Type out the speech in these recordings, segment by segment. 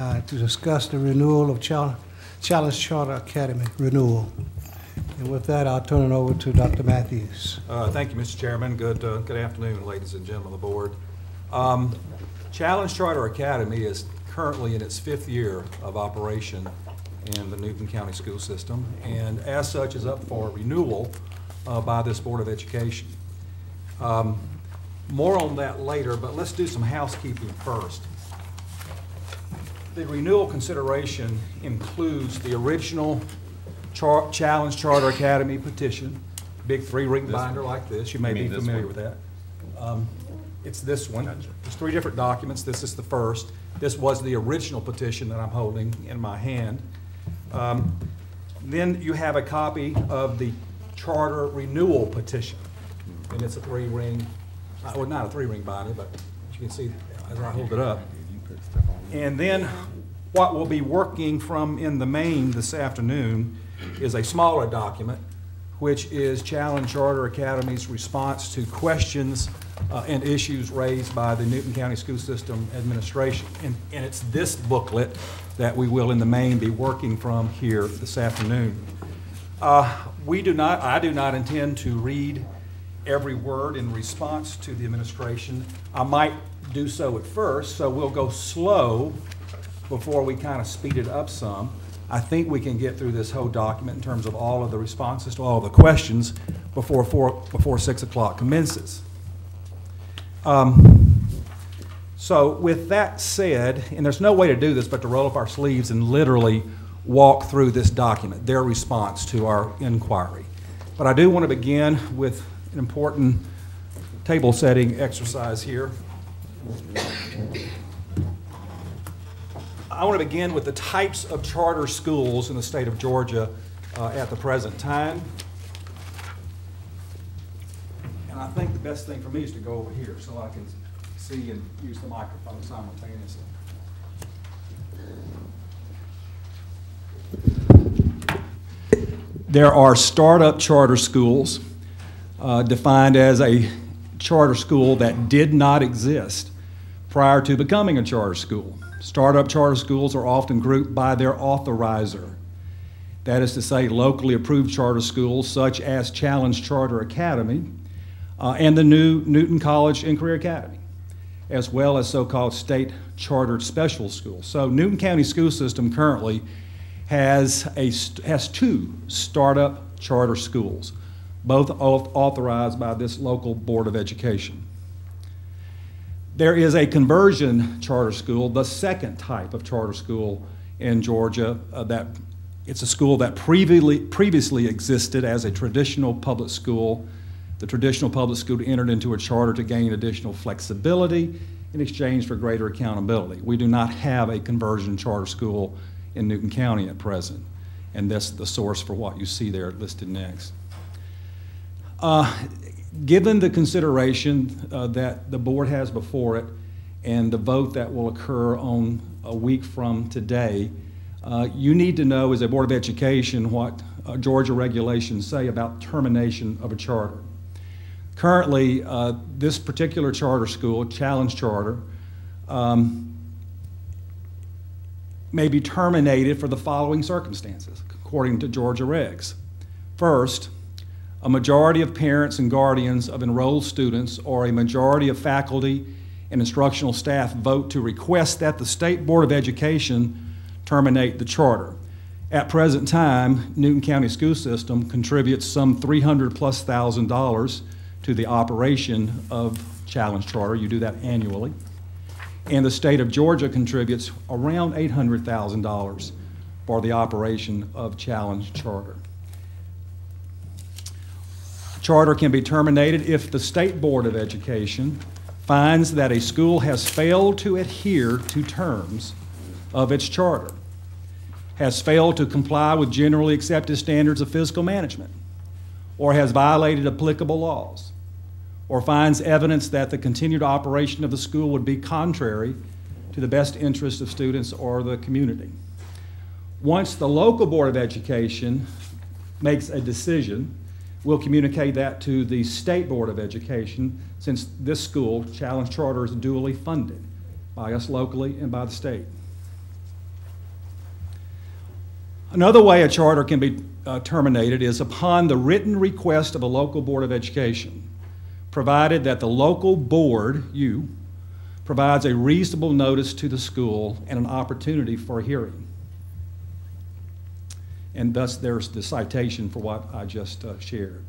to discuss the renewal of Challenge Charter Academy renewal. And with that, I'll turn it over to Dr. Matthews. Thank you, Mr. Chairman. Good afternoon, ladies and gentlemen of the board. Challenge Charter Academy is currently in its 5th year of operation in the Newton County school system, and as such is up for renewal by this Board of Education. More on that later, but let's do some housekeeping first. The renewal consideration includes the original Challenge Charter Academy petition, big 3-ring binder like this. You may be familiar with that. It's this one. There's 3 different documents. This is the first. This was the original petition that I'm holding in my hand. Then you have a copy of the charter renewal petition, and it's a 3-ring, well, not a 3-ring binder, but as you can see as I hold it up. And then what we'll be working from in the main this afternoon is a smaller document, which is Challenge Charter Academy's response to questions and issues raised by the Newton County School System Administration. And it's this booklet that we will in the main be working from here this afternoon. I do not intend to read every word in response to the administration. I might do so at first, so we'll go slow before we kind of speed it up some. I think we can get through this whole document in terms of all of the responses to all of the questions before 6 o'clock commences. So with that said, and there's no way to do this but to roll up our sleeves and literally walk through this document, their response to our inquiry. But I do want to begin with an important table setting exercise here. I want to begin with the types of charter schools in the state of Georgia at the present time. And I think the best thing for me is to go over here so I can see and use the microphone simultaneously. There are startup charter schools defined as a charter school that did not exist prior to becoming a charter school. Startup charter schools are often grouped by their authorizer. That is to say, locally approved charter schools such as Challenge Charter Academy and the new Newton College and Career Academy, as well as so-called state chartered special schools. So Newton County School System currently has 2 startup charter schools, both authorized by this local Board of Education. There is a conversion charter school, the second type of charter school in Georgia, it's a school that previously existed as a traditional public school. The traditional public school entered into a charter to gain additional flexibility in exchange for greater accountability. We do not have a conversion charter school in Newton County at present, and that's the source for what you see there listed next. Given the consideration that the board has before it and the vote that will occur on a week from today, you need to know as a Board of Education what Georgia regulations say about termination of a charter. Currently, this particular charter school, Challenge Charter, may be terminated for the following circumstances, according to Georgia regs. First, a majority of parents and guardians of enrolled students or a majority of faculty and instructional staff vote to request that the State Board of Education terminate the charter. At present time, Newton County School System contributes some $300,000+ to the operation of Challenge Charter. You do that annually. And the state of Georgia contributes around $800,000 for the operation of Challenge Charter. Charter can be terminated if the State Board of Education finds that a school has failed to adhere to terms of its charter, has failed to comply with generally accepted standards of fiscal management, or has violated applicable laws, or finds evidence that the continued operation of the school would be contrary to the best interest of students or the community. Once the local Board of Education makes a decision, we'll communicate that to the State Board of Education, since this school, Challenge Charter, is duly funded by us locally and by the state. Another way a charter can be terminated is upon the written request of a local board of education, provided that the local board, you, provides a reasonable notice to the school and an opportunity for a hearing. And thus there's the citation for what I just shared.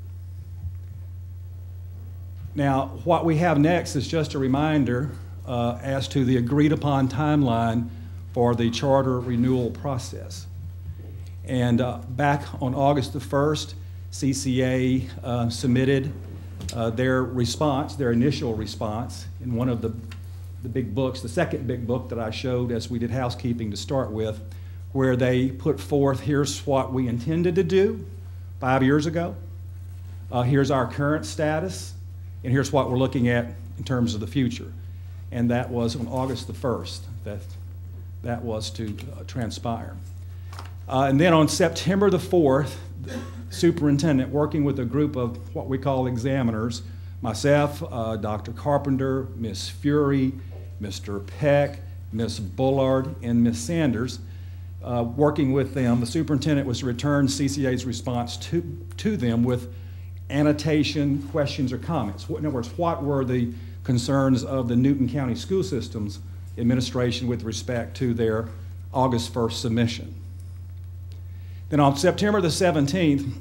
Now, what we have next is just a reminder as to the agreed upon timeline for the charter renewal process. And back on August the 1st, CCA submitted their response, their initial response, in one of the big books, the second big book that I showed as we did housekeeping to start with, where they put forth, here's what we intended to do 5 years ago, here's our current status, and here's what we're looking at in terms of the future. And that was on August the 1st that was to transpire. And then on September the 4th, the superintendent, working with a group of what we call examiners, myself, Dr. Carpenter, Ms. Fury, Mr. Peck, Ms. Bullard, and Ms. Sanders, working with them, the superintendent was to return CCA's response to them with annotation, questions, or comments. In other words, what were the concerns of the Newton County School Systems Administration with respect to their August 1st submission. Then on September the 17th,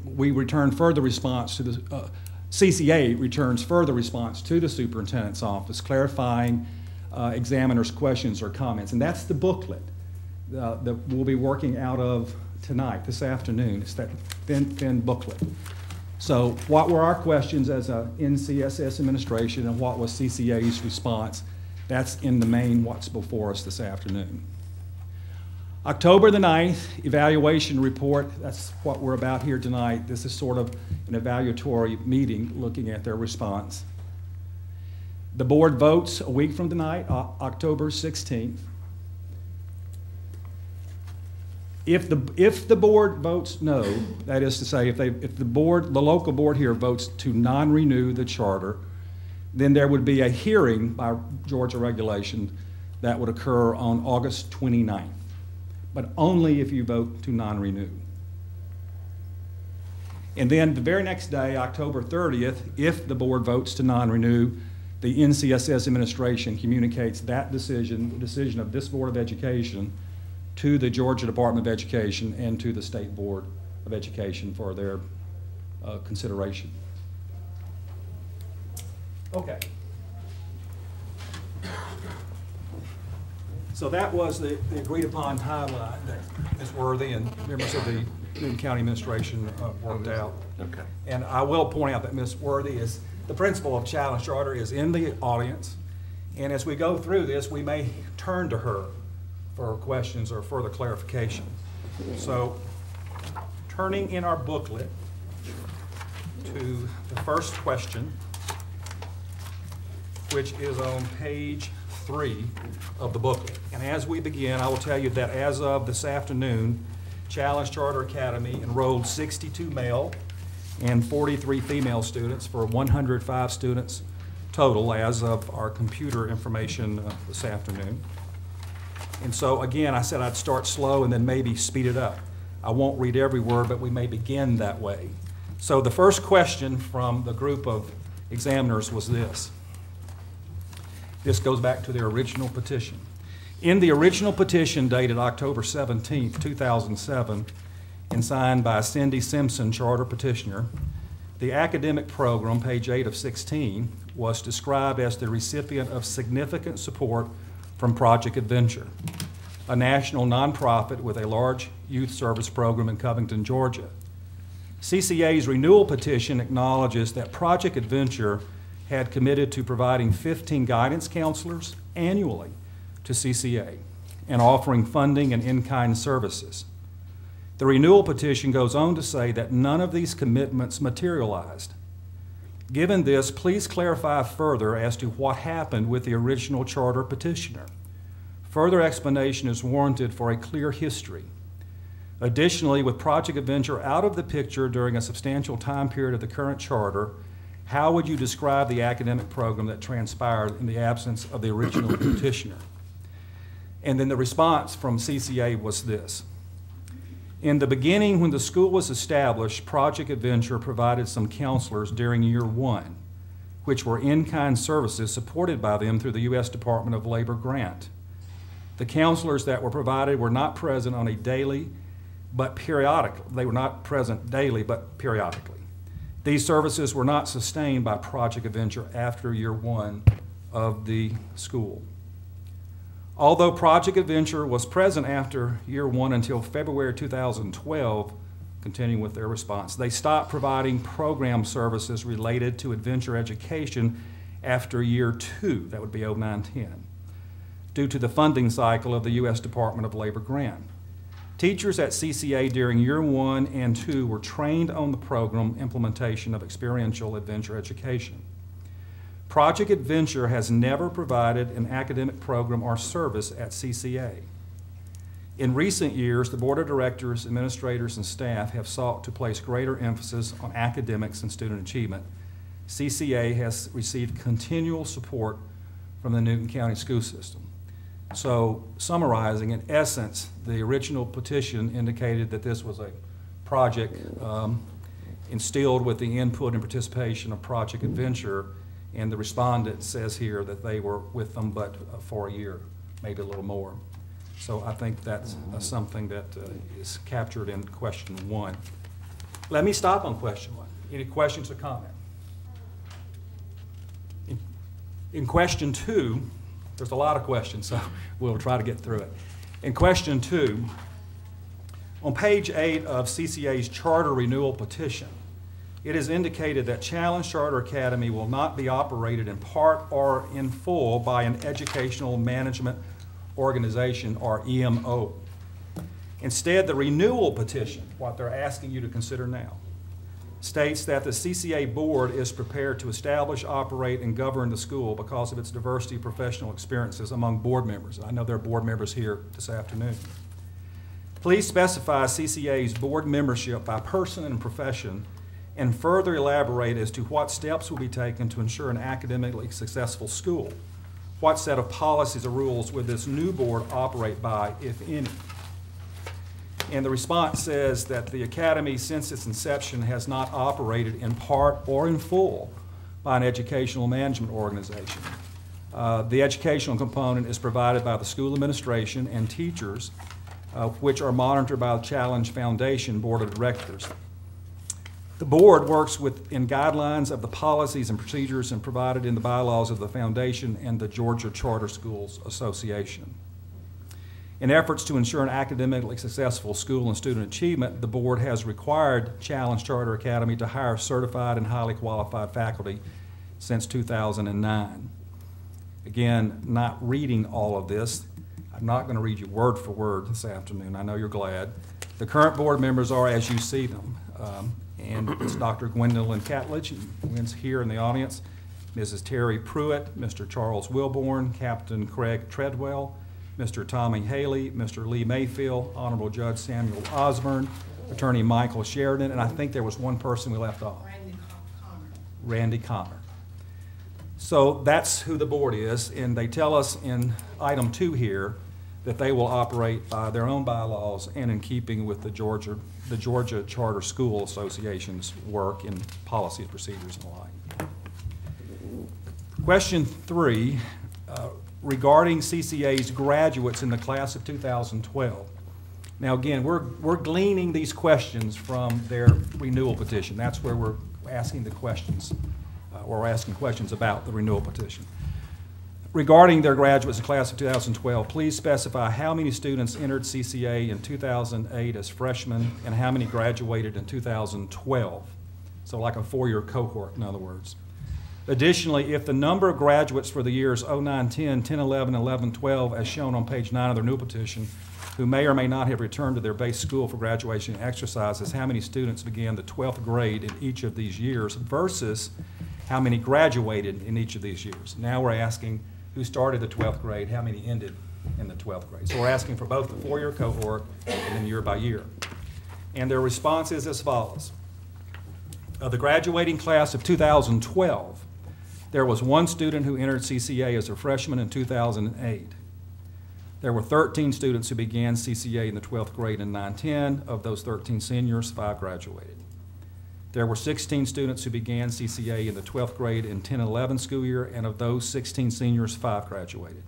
we returned further response to the, CCA returns further response to the superintendent's office, clarifying examiners' questions or comments. And that's the booklet that we'll be working out of tonight, this afternoon. It's that thin booklet. So what were our questions as a NCSS administration and what was CCA's response? That's in the main what's before us this afternoon. October the 9th, evaluation report. That's what we're about here tonight. This is sort of an evaluatory meeting looking at their response. The board votes a week from tonight, October 16th. If the board votes no, that is to say, if the local board here votes to non-renew the charter, then there would be a hearing by Georgia regulation that would occur on August 29th, but only if you vote to non-renew. And then the very next day, October 30th, if the board votes to non-renew, the NCSS administration communicates that decision, the decision of this Board of Education, to the Georgia Department of Education and to the State Board of Education for their consideration. Okay. So that was the agreed upon timeline that Ms. Worthy and members of the Newton County Administration worked out. Okay. And I will point out that Ms. Worthy is, the principal of Challenge Charter, is in the audience. And as we go through this, we may turn to her for questions or further clarification. So turning in our booklet to the first question, which is on page 3 of the booklet. And as we begin, I will tell you that as of this afternoon, Challenge Charter Academy enrolled 62 male and 43 female students for 105 students total as of our computer information this afternoon. And so again, I said I'd start slow and then maybe speed it up. I won't read every word, but we may begin that way. So the first question from the group of examiners was this. This goes back to the original petition. In the original petition dated October 17th, 2007, and signed by Cindy Simpson, charter petitioner, the academic program, page 8 of 16, was described as the recipient of significant support from Project Adventure, a national nonprofit with a large youth service program in Covington, Georgia. CCA's renewal petition acknowledges that Project Adventure had committed to providing 15 guidance counselors annually to CCA and offering funding and in-kind services. The renewal petition goes on to say that none of these commitments materialized. Given this, please clarify further as to what happened with the original charter petitioner. Further explanation is warranted for a clear history. Additionally, with Project Adventure out of the picture during a substantial time period of the current charter, how would you describe the academic program that transpired in the absence of the original petitioner? And then the response from CCA was this. In the beginning, when the school was established, Project Adventure provided some counselors during year one, which were in-kind services supported by them through the U.S. Department of Labor grant. The counselors that were provided were not present on a daily, but periodically. They were not present daily, but periodically. These services were not sustained by Project Adventure after year one of the school. Although Project Adventure was present after year one until February 2012, continuing with their response, they stopped providing program services related to adventure education after year two, that would be 09-10, due to the funding cycle of the U.S. Department of Labor grant. Teachers at CCA during year one and two were trained on the program implementation of experiential adventure education. Project Adventure has never provided an academic program or service at CCA. In recent years, the Board of Directors, administrators, and staff have sought to place greater emphasis on academics and student achievement. CCA has received continual support from the Newton County school system. So, summarizing, in essence, the original petition indicated that this was a project instilled with the input and participation of Project Adventure, and the respondent says here that they were with them but for a year, maybe a little more. So I think that's something that is captured in question one. Let me stop on question one. Any questions or comment? In question two, there's a lot of questions, so we'll try to get through it. In question two, on page 8 of CCA's charter renewal petition, it is indicated that Challenge Charter Academy will not be operated in part or in full by an educational management organization, or EMO. Instead, the renewal petition, what they're asking you to consider now, states that the CCA board is prepared to establish, operate, and govern the school because of its diversity of professional experiences among board members. I know there are board members here this afternoon. Please specify CCA's board membership by person and profession, and further elaborate as to what steps will be taken to ensure an academically successful school. What set of policies or rules would this new board operate by, if any? And the response says that the academy, since its inception, has not operated in part or in full by an educational management organization. The educational component is provided by the school administration and teachers, which are monitored by the Challenge Foundation Board of Directors. The board works within guidelines of the policies and procedures and provided in the bylaws of the foundation and the Georgia Charter Schools Association. In efforts to ensure an academically successful school and student achievement, the board has required Challenge Charter Academy to hire certified and highly qualified faculty since 2009. Again, not reading all of this, I'm not going to read you word for word this afternoon. I know you're glad. The current board members are as you see them. And it's Dr. Gwendolyn Catledge, who's here in the audience, Mrs. Terry Pruitt, Mr. Charles Wilborn, Captain Craig Treadwell, Mr. Tommy Haley, Mr. Lee Mayfield, Honorable Judge Samuel Osborne, Attorney Michael Sheridan, and I think there was one person we left off. Randy Connor. So that's who the board is, and they tell us in item 2 here that they will operate by their own bylaws and in keeping with the Georgia Charter School Association's work in policy and procedures and the like. Question 3, regarding CCA's graduates in the class of 2012. Now again, we're gleaning these questions from their renewal petition. That's where we're asking the questions, or we're asking questions about the renewal petition. Regarding their graduates in class of 2012, please specify how many students entered CCA in 2008 as freshmen and how many graduated in 2012. So like a 4-year cohort, in other words. Additionally, if the number of graduates for the years 09, 10, 10, 11, 11, 12, as shown on page 9 of their renewal petition, who may or may not have returned to their base school for graduation exercises, how many students began the 12th grade in each of these years versus how many graduated in each of these years. Now we're asking who started the 12th grade, how many ended in the 12th grade. So we're asking for both the 4-year cohort and then year by year. And their response is as follows. Of the graduating class of 2012, there was one student who entered CCA as a freshman in 2008. There were 13 students who began CCA in the 12th grade in 9-10. Of those 13 seniors, 5 graduated. There were 16 students who began CCA in the 12th grade in 10-11 school year, and of those 16 seniors, 5 graduated.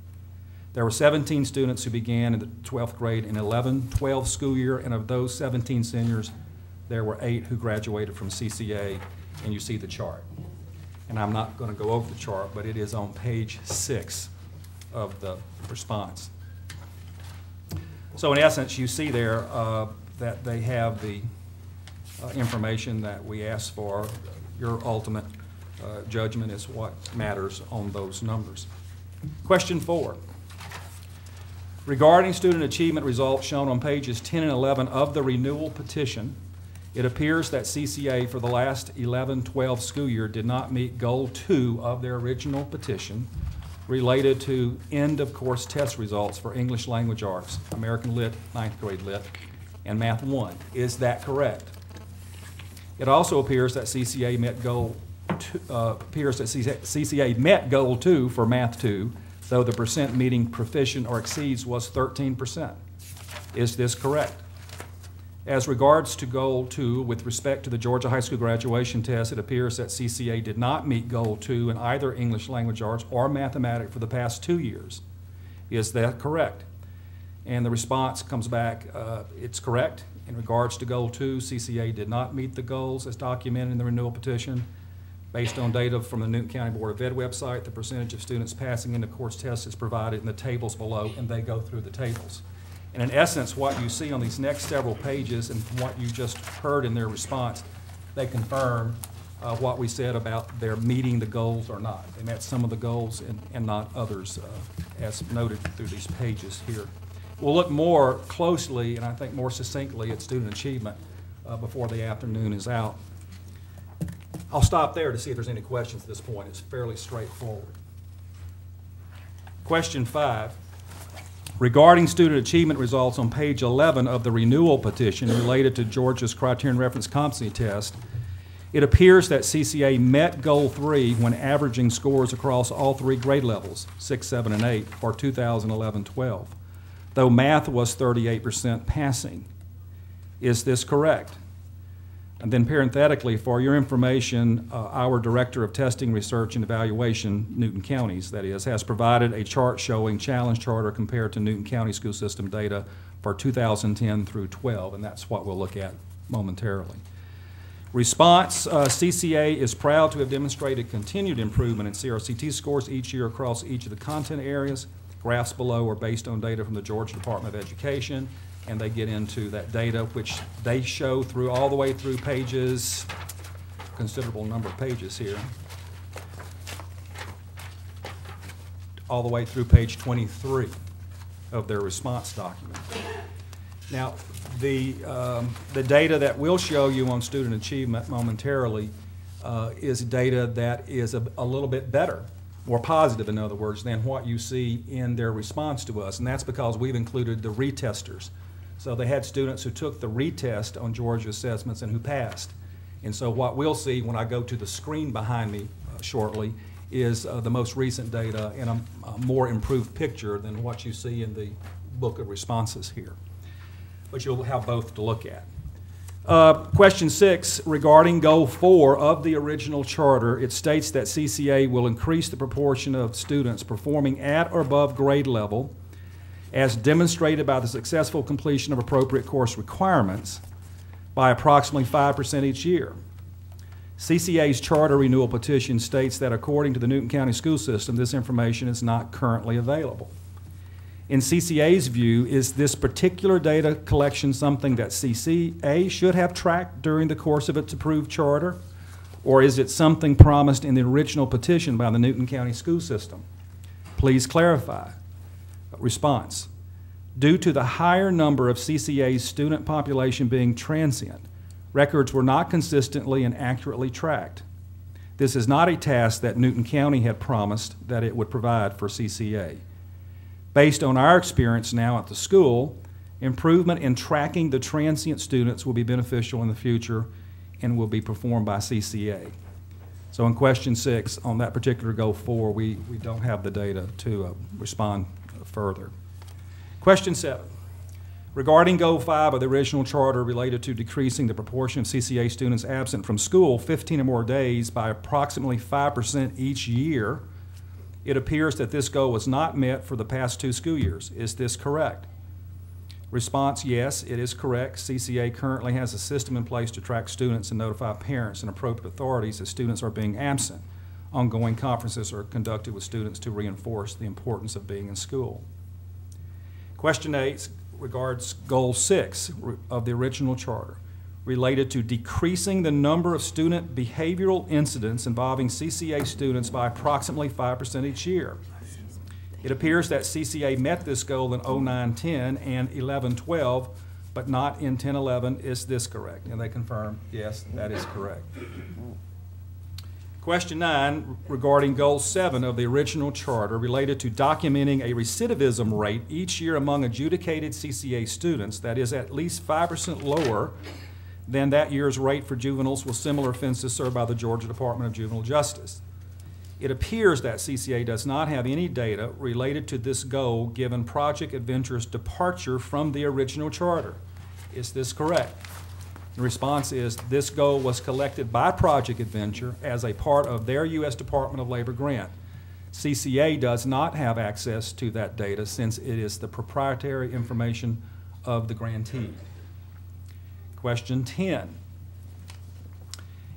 There were 17 students who began in the 12th grade in 11-12 school year, and of those 17 seniors, there were 8 who graduated from CCA, and you see the chart. And I'm not going to go over the chart, but it is on page 6 of the response. So in essence, you see there that they have the information that we asked for. Your ultimate judgment is what matters on those numbers. Question 4. Regarding student achievement results shown on pages 10 and 11 of the renewal petition, it appears that CCA for the last 11-12 school year did not meet Goal 2 of their original petition related to end-of-course test results for English Language Arts, American Lit, 9th grade Lit, and Math 1. Is that correct? It also appears that CCA met Goal 2 for Math 2, though the percent meeting proficient or exceeds was 13%. Is this correct? As regards to Goal 2, with respect to the Georgia High School graduation test, it appears that CCA did not meet Goal 2 in either English Language Arts or Mathematics for the past 2 years. Is that correct? And the response comes back, it's correct. In regards to Goal 2, CCA did not meet the goals as documented in the renewal petition. Based on data from the Newton County Board of Ed website, the percentage of students passing into course tests is provided in the tables below, and they go through the tables. And in essence, what you see on these next several pages and from what you just heard in their response, they confirm what we said about their meeting the goals or not. They met some of the goals and not others, as noted through these pages here. We'll look more closely and I think more succinctly at student achievement before the afternoon is out. I'll stop there to see if there's any questions at this point. It's fairly straightforward. Question 5. Regarding student achievement results on page 11 of the renewal petition related to Georgia's Criterion Reference Competency Test, it appears that CCA met Goal 3 when averaging scores across all 3 grade levels, 6, 7, and 8, for 2011-12, though math was 38% passing. Is this correct? And then parenthetically, for your information, our Director of Testing, Research, and Evaluation, Newton Counties, that is, has provided a chart showing challenge charter compared to Newton County school system data for 2010 through 12, and that's what we'll look at momentarily. Response, CCA is proud to have demonstrated continued improvement in CRCT scores each year across each of the content areas. Graphs below are based on data from the Georgia Department of Education, and they get into that data, which they show through all the way through pages, considerable number of pages here, all the way through page 23 of their response document. Now, the data that we'll show you on student achievement momentarily is data that is a little bit better, more positive, in other words, than what you see in their response to us, and that's because we've included the retesters. So they had students who took the retest on Georgia assessments and who passed. And so what we'll see when I go to the screen behind me shortly is the most recent data and a more improved picture than what you see in the book of responses here. But you'll have both to look at. Question 6, regarding Goal 4 of the original charter, it states that CCA will increase the proportion of students performing at or above grade level as demonstrated by the successful completion of appropriate course requirements by approximately 5% each year. CCA's charter renewal petition states that according to the Newton County school system, this information is not currently available. In CCA's view, is this particular data collection something that CCA should have tracked during the course of its approved charter, or is it something promised in the original petition by the Newton County school system? Please clarify. Response. Due to the higher number of CCA's student population being transient, records were not consistently and accurately tracked. This is not a task that Newton County had promised that it would provide for CCA. Based on our experience now at the school, improvement in tracking the transient students will be beneficial in the future and will be performed by CCA. So in question 6, on that particular Goal 4, we don't have the data to respond further. Question 7. Regarding Goal 5 of the original charter related to decreasing the proportion of CCA students absent from school 15 or more days by approximately 5% each year, it appears that this goal was not met for the past 2 school years. Is this correct? Response, yes, it is correct. CCA currently has a system in place to track students and notify parents and appropriate authorities as students are being absent. Ongoing conferences are conducted with students to reinforce the importance of being in school. Question 8 regards Goal 6 of the original charter, related to decreasing the number of student behavioral incidents involving CCA students by approximately 5% each year. It appears that CCA met this goal in 09-10 and 11-12, but not in 10-11. Is this correct? And they confirm, yes, that is correct. Question 9 regarding Goal 7 of the original charter related to documenting a recidivism rate each year among adjudicated CCA students that is at least 5% lower than that year's rate for juveniles with similar offenses served by the Georgia Department of Juvenile Justice. It appears that CCA does not have any data related to this goal given Project Adventure's departure from the original charter. Is this correct? The response is this goal was collected by Project Adventure as a part of their U.S. Department of Labor grant. CCA does not have access to that data since it is the proprietary information of the grantee. Question 10.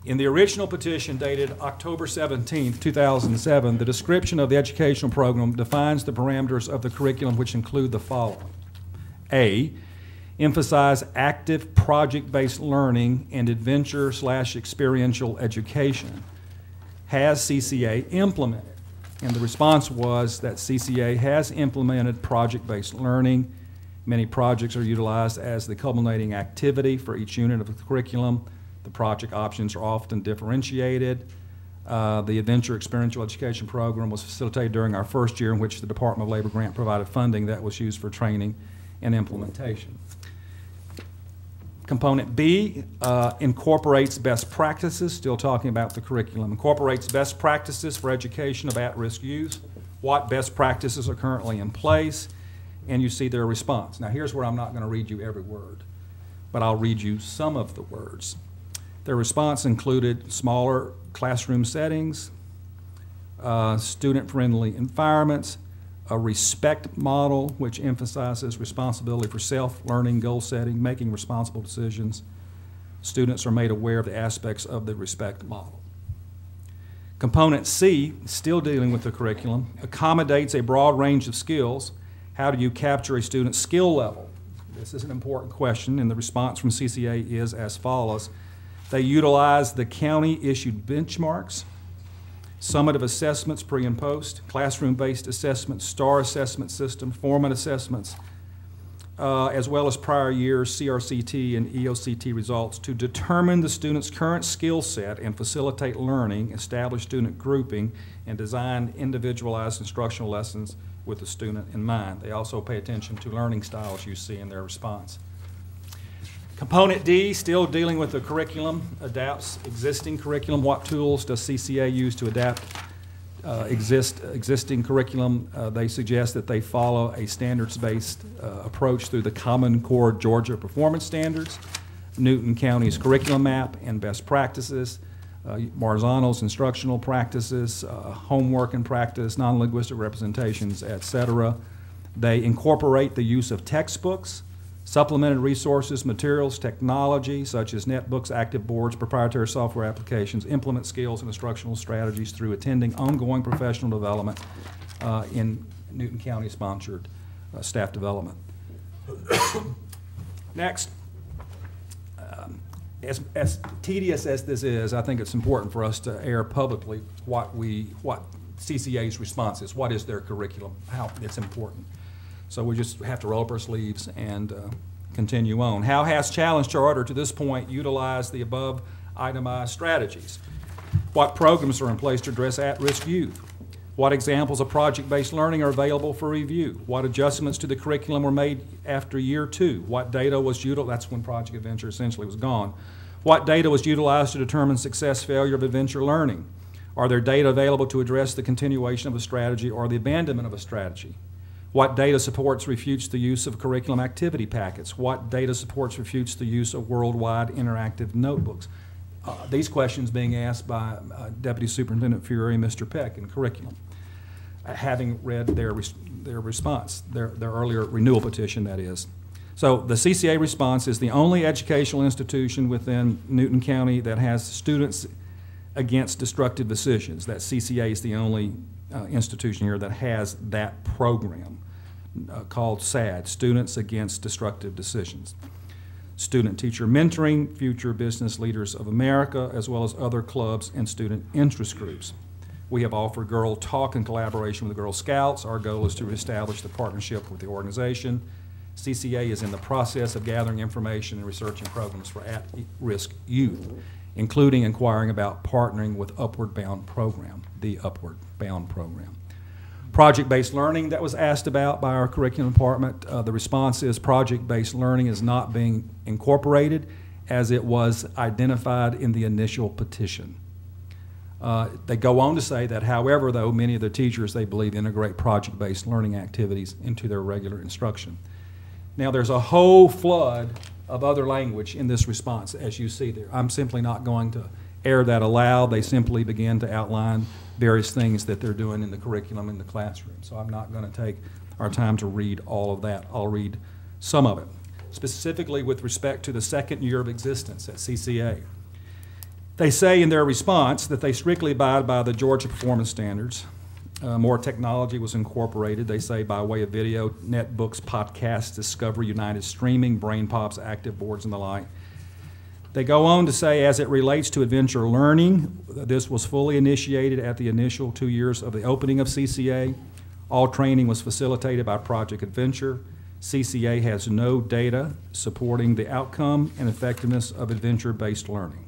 In the original petition dated October 17, 2007, the description of the educational program defines the parameters of the curriculum, which include the following. A, emphasize active project-based learning and adventure/experiential education. Has CCA implemented? And the response was that CCA has implemented project-based learning. Many projects are utilized as the culminating activity for each unit of the curriculum. The project options are often differentiated. The Adventure Experiential Education Program was facilitated during our first year in which the Department of Labor grant provided funding that was used for training and implementation. Component B incorporates best practices, still talking about the curriculum, incorporates best practices for education of at-risk youth, what best practices are currently in place, and you see their response. Now here's where I'm not going to read you every word, but I'll read you some of the words. Their response included smaller classroom settings, student-friendly environments, a respect model which emphasizes responsibility for self-learning, goal setting, making responsible decisions. Students are made aware of the aspects of the respect model. Component C, still dealing with the curriculum, accommodates a broad range of skills. How do you capture a student's skill level? This is an important question, and the response from CCA is as follows. They utilize the county-issued benchmarks, summative assessments pre and post, classroom-based assessments, STAR assessment system, format assessments, as well as prior year's CRCT and EOCT results to determine the student's current skill set and facilitate learning, establish student grouping, and design individualized instructional lessons with the student in mind. They also pay attention to learning styles you see in their response. Component D, still dealing with the curriculum, adapts existing curriculum. What tools does CCA use to adapt existing curriculum? They suggest that they follow a standards-based approach through the Common Core Georgia Performance Standards, Newton County's curriculum map and best practices, Marzano's instructional practices, homework and practice, non-linguistic representations, etc. They incorporate the use of textbooks, supplemented resources, materials, technology, such as netbooks, active boards, proprietary software applications, implement skills and instructional strategies through attending ongoing professional development in Newton County-sponsored staff development. Next, as tedious as this is, I think it's important for us to air publicly what CCA's response is. What is their curriculum? How it's important. So we just have to roll up our sleeves and continue on. How has Challenge Charter to this point utilized the above itemized strategies? What programs are in place to address at-risk youth? What examples of project-based learning are available for review? What adjustments to the curriculum were made after year 2? What data was utilized? That's when Project Adventure essentially was gone. What data was utilized to determine success, failure of adventure learning? Are there data available to address the continuation of a strategy or the abandonment of a strategy? What data supports refutes the use of curriculum activity packets? What data supports refutes the use of worldwide interactive notebooks? These questions being asked by Deputy Superintendent Fury and Mr. Peck in curriculum, having read their response, their earlier renewal petition, that is. So the CCA response is the only educational institution within Newton County that has students against destructive decisions. That CCA is the only institution here that has that program called SAD, Students Against Destructive Decisions. Student-teacher mentoring, Future Business Leaders of America, as well as other clubs and student interest groups. We have offered Girl Talk in collaboration with the Girl Scouts. Our goal is to establish the partnership with the organization. CCA is in the process of gathering information and researching programs for at-risk youth, including inquiring about partnering with Upward Bound program, the Upward Bound program. Project-based learning that was asked about by our curriculum department, the response is project-based learning is not being incorporated as it was identified in the initial petition. They go on to say that, however, though, many of the teachers, they believe, integrate project-based learning activities into their regular instruction. Now, there's a whole flood of other language in this response, as you see there. I'm simply not going to air that aloud. They simply begin to outline various things that they're doing in the curriculum in the classroom. So I'm not going to take our time to read all of that. I'll read some of it, specifically with respect to the second year of existence at CCA. They say in their response that they strictly abide by the Georgia Performance Standards. More technology was incorporated, they say, by way of video, netbooks, podcasts, Discovery United streaming, Brain Pops, active boards, and the like. They go on to say, as it relates to adventure learning, this was fully initiated at the initial 2 years of the opening of CCA. All training was facilitated by Project Adventure. CCA has no data supporting the outcome and effectiveness of adventure-based learning.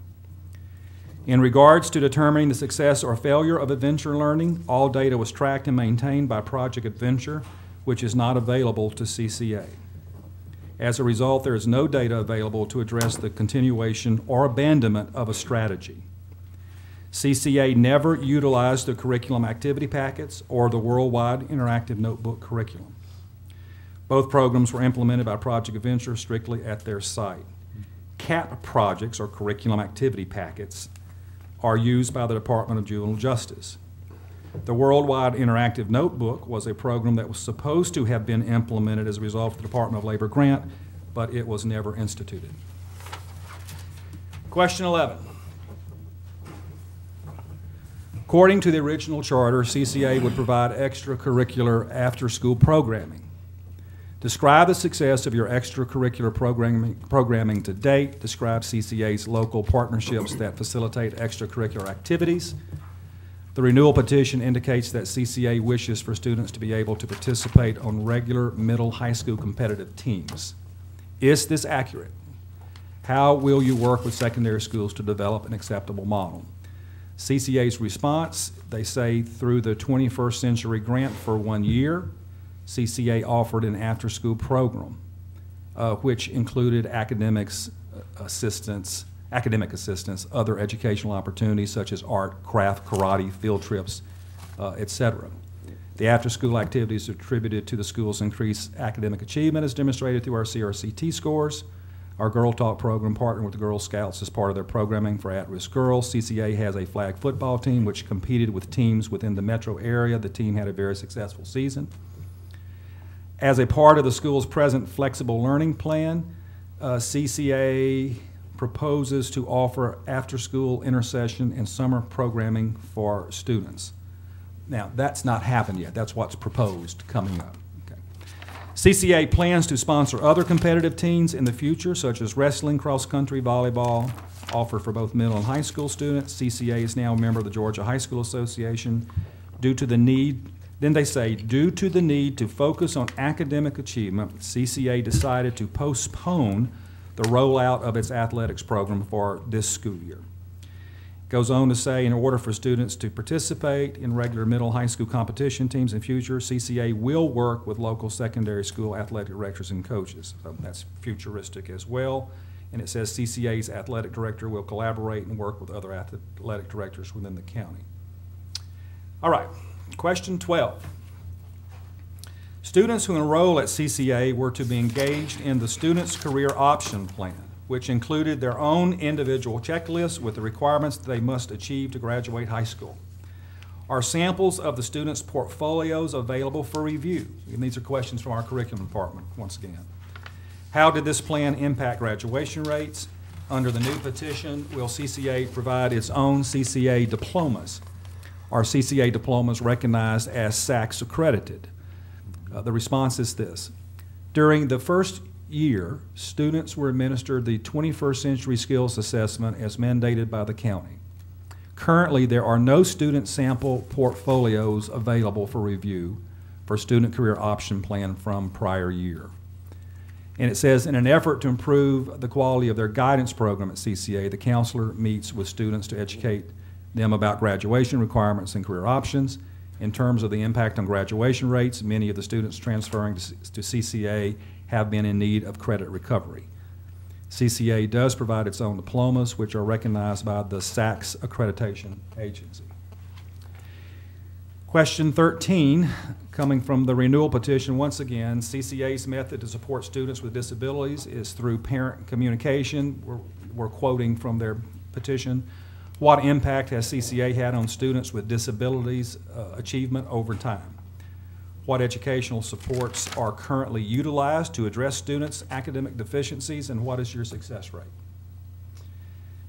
In regards to determining the success or failure of adventure learning, all data was tracked and maintained by Project Adventure, which is not available to CCA. As a result, there is no data available to address the continuation or abandonment of a strategy. CCA never utilized the curriculum activity packets or the worldwide interactive notebook curriculum. Both programs were implemented by Project Adventure strictly at their site. CAP projects, or curriculum activity packets, are used by the Department of Juvenile Justice. The Worldwide Interactive Notebook was a program that was supposed to have been implemented as a result of the Department of Labor grant, but it was never instituted. Question 11. According to the original charter, CCA would provide extracurricular after-school programming. Describe the success of your extracurricular programming to date. Describe CCA's local partnerships that facilitate extracurricular activities. The renewal petition indicates that CCA wishes for students to be able to participate on regular middle high school competitive teams. Is this accurate? How will you work with secondary schools to develop an acceptable model? CCA's response, they say through the 21st Century Grant for 1 year, CCA offered an after-school program, which included academic assistance, other educational opportunities such as art, craft, karate, field trips, etc. The after-school activities attributed to the school's increased academic achievement is demonstrated through our CRCT scores. Our Girl Talk program partnered with the Girl Scouts as part of their programming for at-risk girls. CCA has a flag football team which competed with teams within the metro area. The team had a very successful season. As a part of the school's present flexible learning plan, CCA proposes to offer after-school intercession and summer programming for students. Now, that's not happened yet. That's what's proposed coming up. Okay. CCA plans to sponsor other competitive teams in the future, such as wrestling, cross-country, volleyball, offered for both middle and high school students. CCA is now a member of the Georgia High School Association. Due to the need to focus on academic achievement, CCA decided to postpone the rollout of its athletics program for this school year. It goes on to say, in order for students to participate in regular middle high school competition teams in future, CCA will work with local secondary school athletic directors and coaches. So that's futuristic as well. And it says CCA's athletic director will collaborate and work with other athletic directors within the county. All right. Question 12. Students who enroll at CCA were to be engaged in the Student's Career Option Plan, which included their own individual checklists with the requirements that they must achieve to graduate high school. Are samples of the students' portfolios available for review? And these are questions from our curriculum department, once again. How did this plan impact graduation rates? Under the new petition, will CCA provide its own CCA diplomas? Are CCA diplomas recognized as SACS accredited? The response is this. During the first year, students were administered the 21st Century Skills Assessment as mandated by the county. Currently, there are no student sample portfolios available for review for Student Career Option Plan from prior year. And it says, in an effort to improve the quality of their guidance program at CCA, the counselor meets with students to educate them about graduation requirements and career options. In terms of the impact on graduation rates, many of the students transferring to CCA have been in need of credit recovery. CCA does provide its own diplomas, which are recognized by the SACS Accreditation Agency. Question 13, coming from the renewal petition, once again, CCA's method to support students with disabilities is through parent communication. We're quoting from their petition. What impact has CCA had on students with disabilities achievement over time? What educational supports are currently utilized to address students' academic deficiencies, and what is your success rate?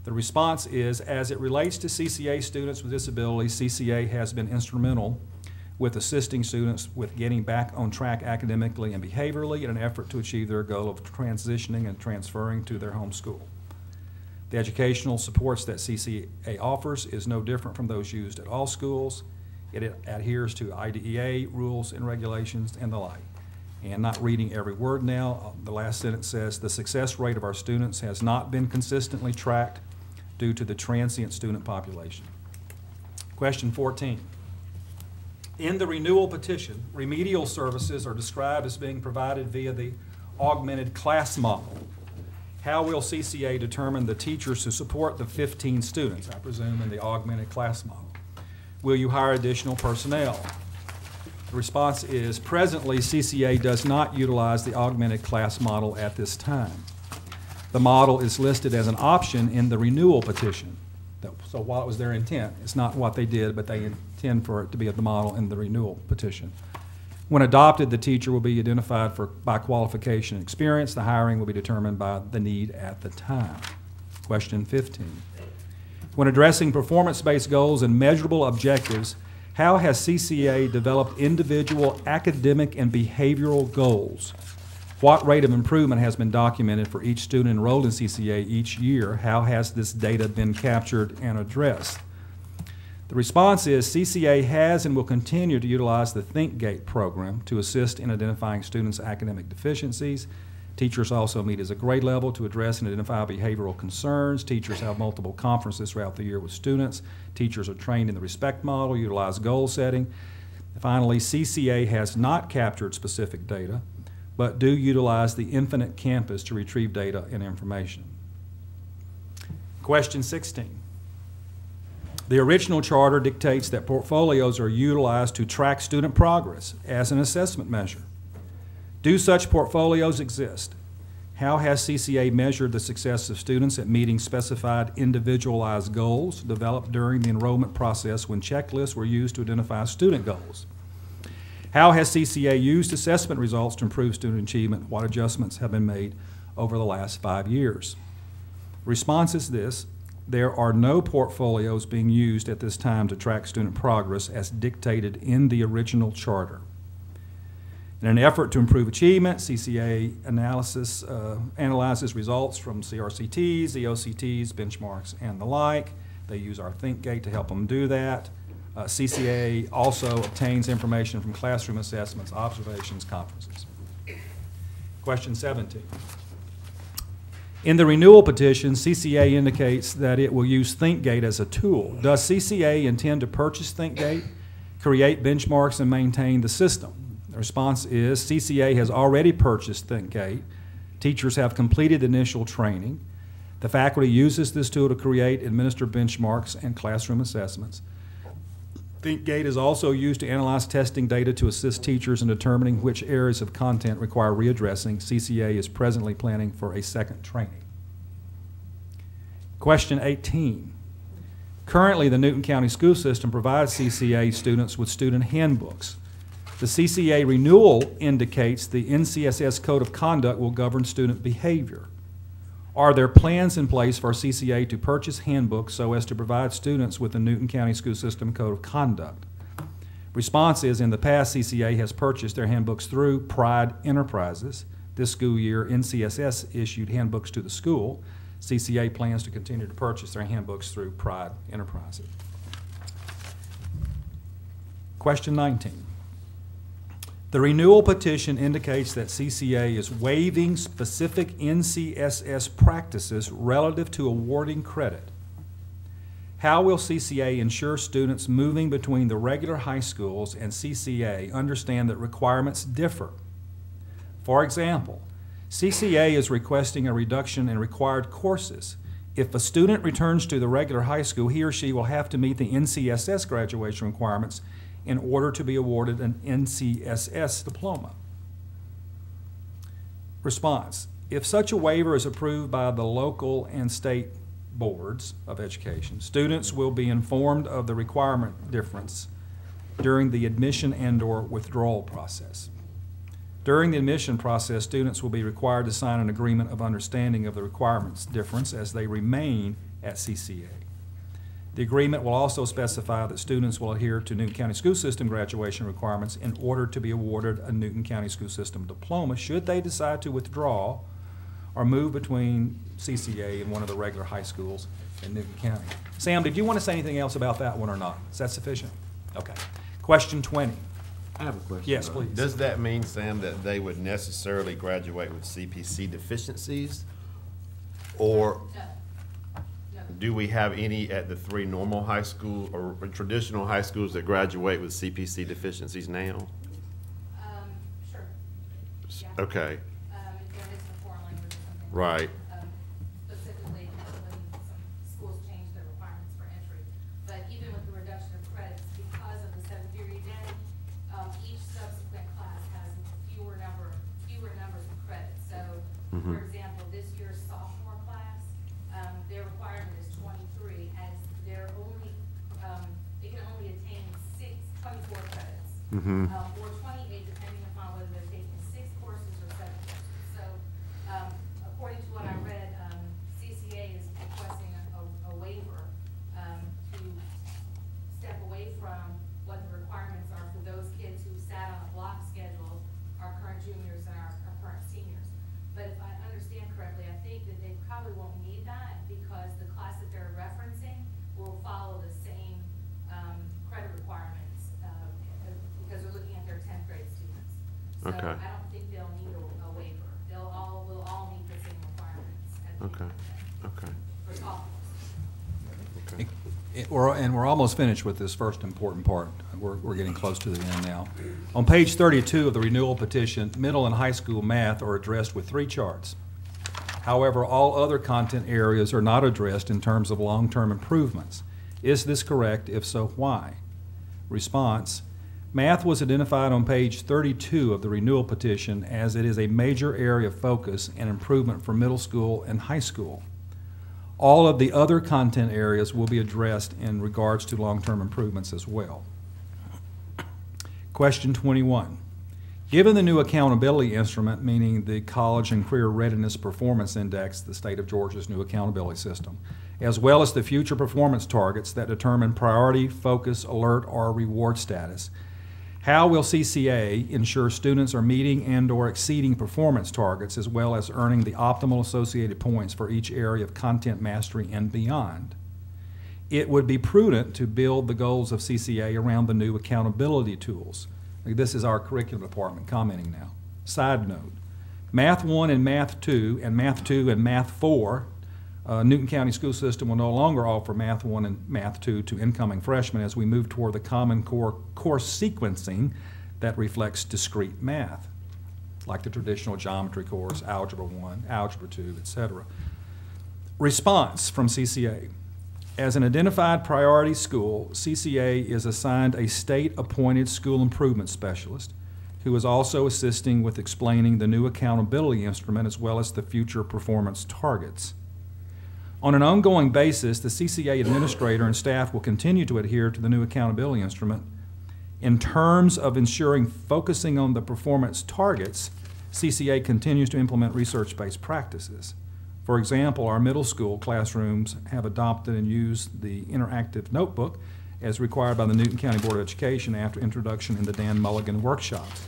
The response is, as it relates to CCA students with disabilities, CCA has been instrumental with assisting students with getting back on track academically and behaviorally in an effort to achieve their goal of transitioning and transferring to their home school. The educational supports that CCA offers is no different from those used at all schools. It adheres to IDEA rules and regulations and the like. And not reading every word now, the last sentence says, the success rate of our students has not been consistently tracked due to the transient student population. Question 14. In the renewal petition, remedial services are described as being provided via the augmented class model. How will CCA determine the teachers to support the 15 students, I presume, in the augmented class model? Will you hire additional personnel? The response is, presently, CCA does not utilize the augmented class model at this time. The model is listed as an option in the renewal petition. So while it was their intent, it's not what they did, but they intend for it to be the model in the renewal petition. When adopted, the teacher will be identified by qualification and experience. The hiring will be determined by the need at the time. Question 15. When addressing performance-based goals and measurable objectives, how has CCA developed individual academic and behavioral goals? What rate of improvement has been documented for each student enrolled in CCA each year? How has this data been captured and addressed? The response is CCA has and will continue to utilize the ThinkGate program to assist in identifying students' academic deficiencies. Teachers also meet as a grade level to address and identify behavioral concerns. Teachers have multiple conferences throughout the year with students. Teachers are trained in the RESPECT model, utilize goal setting. Finally, CCA has not captured specific data, but do utilize the Infinite Campus to retrieve data and information. Question 16. The original charter dictates that portfolios are utilized to track student progress as an assessment measure. Do such portfolios exist? How has CCA measured the success of students at meeting specified individualized goals developed during the enrollment process when checklists were used to identify student goals? How has CCA used assessment results to improve student achievement? What adjustments have been made over the last 5 years? Response is this: there are no portfolios being used at this time to track student progress as dictated in the original charter. In an effort to improve achievement, CCA analyzes results from CRCTs, EOCTs, benchmarks, and the like. They use our ThinkGate to help them do that. CCA also obtains information from classroom assessments, observations, conferences. Question 17. In the renewal petition, CCA indicates that it will use ThinkGate as a tool. Does CCA intend to purchase ThinkGate, create benchmarks, and maintain the system? The response is CCA has already purchased ThinkGate. Teachers have completed initial training. The faculty uses this tool to create, administer benchmarks and classroom assessments. ThinkGate is also used to analyze testing data to assist teachers in determining which areas of content require readdressing. CCA is presently planning for a second training. Question 18. Currently, the Newton County School System provides CCA students with student handbooks. The CCA renewal indicates the NCSS Code of Conduct will govern student behavior. Are there plans in place for CCA to purchase handbooks so as to provide students with the Newton County School System Code of Conduct? Response is, in the past, CCA has purchased their handbooks through Pride Enterprises. This school year, NCSS issued handbooks to the school. CCA plans to continue to purchase their handbooks through Pride Enterprises. Question 19. The renewal petition indicates that CCA is waiving specific NCSS practices relative to awarding credit. How will CCA ensure students moving between the regular high schools and CCA understand that requirements differ? For example, CCA is requesting a reduction in required courses. If a student returns to the regular high school, he or she will have to meet the NCSS graduation requirements in order to be awarded an NCSS diploma. Response: if such a waiver is approved by the local and state boards of education, students will be informed of the requirement difference during the admission and/or withdrawal process. During the admission process, students will be required to sign an agreement of understanding of the requirements difference as they remain at CCA. The agreement will also specify that students will adhere to Newton County School System graduation requirements in order to be awarded a Newton County School System diploma should they decide to withdraw or move between CCA and one of the regular high schools in Newton County. Sam, did you want to say anything else about that one or not? Is that sufficient? Okay. Question 20. I have a question. Yes, please. Does that mean, Sam, that they would necessarily graduate with CPC deficiencies? Or do we have any at the three normal high school or traditional high schools that graduate with CPC deficiencies now? Sure. Yeah. Okay. There is a foreign language or something. Right. Specifically, when some schools change their requirements for entry. But even with the reduction of credits, because of the 7-period day, each subsequent class has fewer numbers of credits. So, for example, this year's sophomore class, their requirement is 23, as they're only, they can only attain 24 credits. Or 28, depending upon whether they're taking 6 courses or 7 courses. So, according to what I read, CCA is requesting a waiver to step away from what the requirements are for those kids who sat on a block schedule, our current juniors and our current seniors. But if I understand correctly, I think that they probably won't need that because the class that they're referencing will follow the same credit requirements because they're looking at their 10th grade students. So Okay. I don't think they'll need a waiver. We'll all meet the same requirements at the Okay. end of the day Okay. for sophomores. Okay. We're almost finished with this first important part. We're getting close to the end now. On page 32 of the renewal petition, middle and high school math are addressed with 3 charts. However, all other content areas are not addressed in terms of long-term improvements. Is this correct? If so, why? Response: math was identified on page 32 of the renewal petition as it is a major area of focus and improvement for middle school and high school. All of the other content areas will be addressed in regards to long-term improvements as well. Question 21. Given the new accountability instrument, meaning the College and Career Readiness Performance Index, the state of Georgia's new accountability system, as well as the future performance targets that determine priority, focus, alert, or reward status, how will CCA ensure students are meeting and/or exceeding performance targets as well as earning the optimal associated points for each area of content mastery and beyond? It would be prudent to build the goals of CCA around the new accountability tools. This is our curriculum department commenting now. Side note, Math 1 and Math 2 and Math 2 and Math 4, Newton County School System will no longer offer Math 1 and Math 2 to incoming freshmen as we move toward the Common Core course sequencing that reflects discrete math, like the traditional geometry course, Algebra 1, Algebra 2, etc. Response from CCA. As an identified priority school, CCA is assigned a state-appointed school improvement specialist who is also assisting with explaining the new accountability instrument as well as the future performance targets. On an ongoing basis, the CCA administrator and staff will continue to adhere to the new accountability instrument. In terms of ensuring focusing on the performance targets, CCA continues to implement research-based practices. For example, our middle school classrooms have adopted and used the interactive notebook as required by the Newton County Board of Education after introduction in the Dan Mulligan workshops.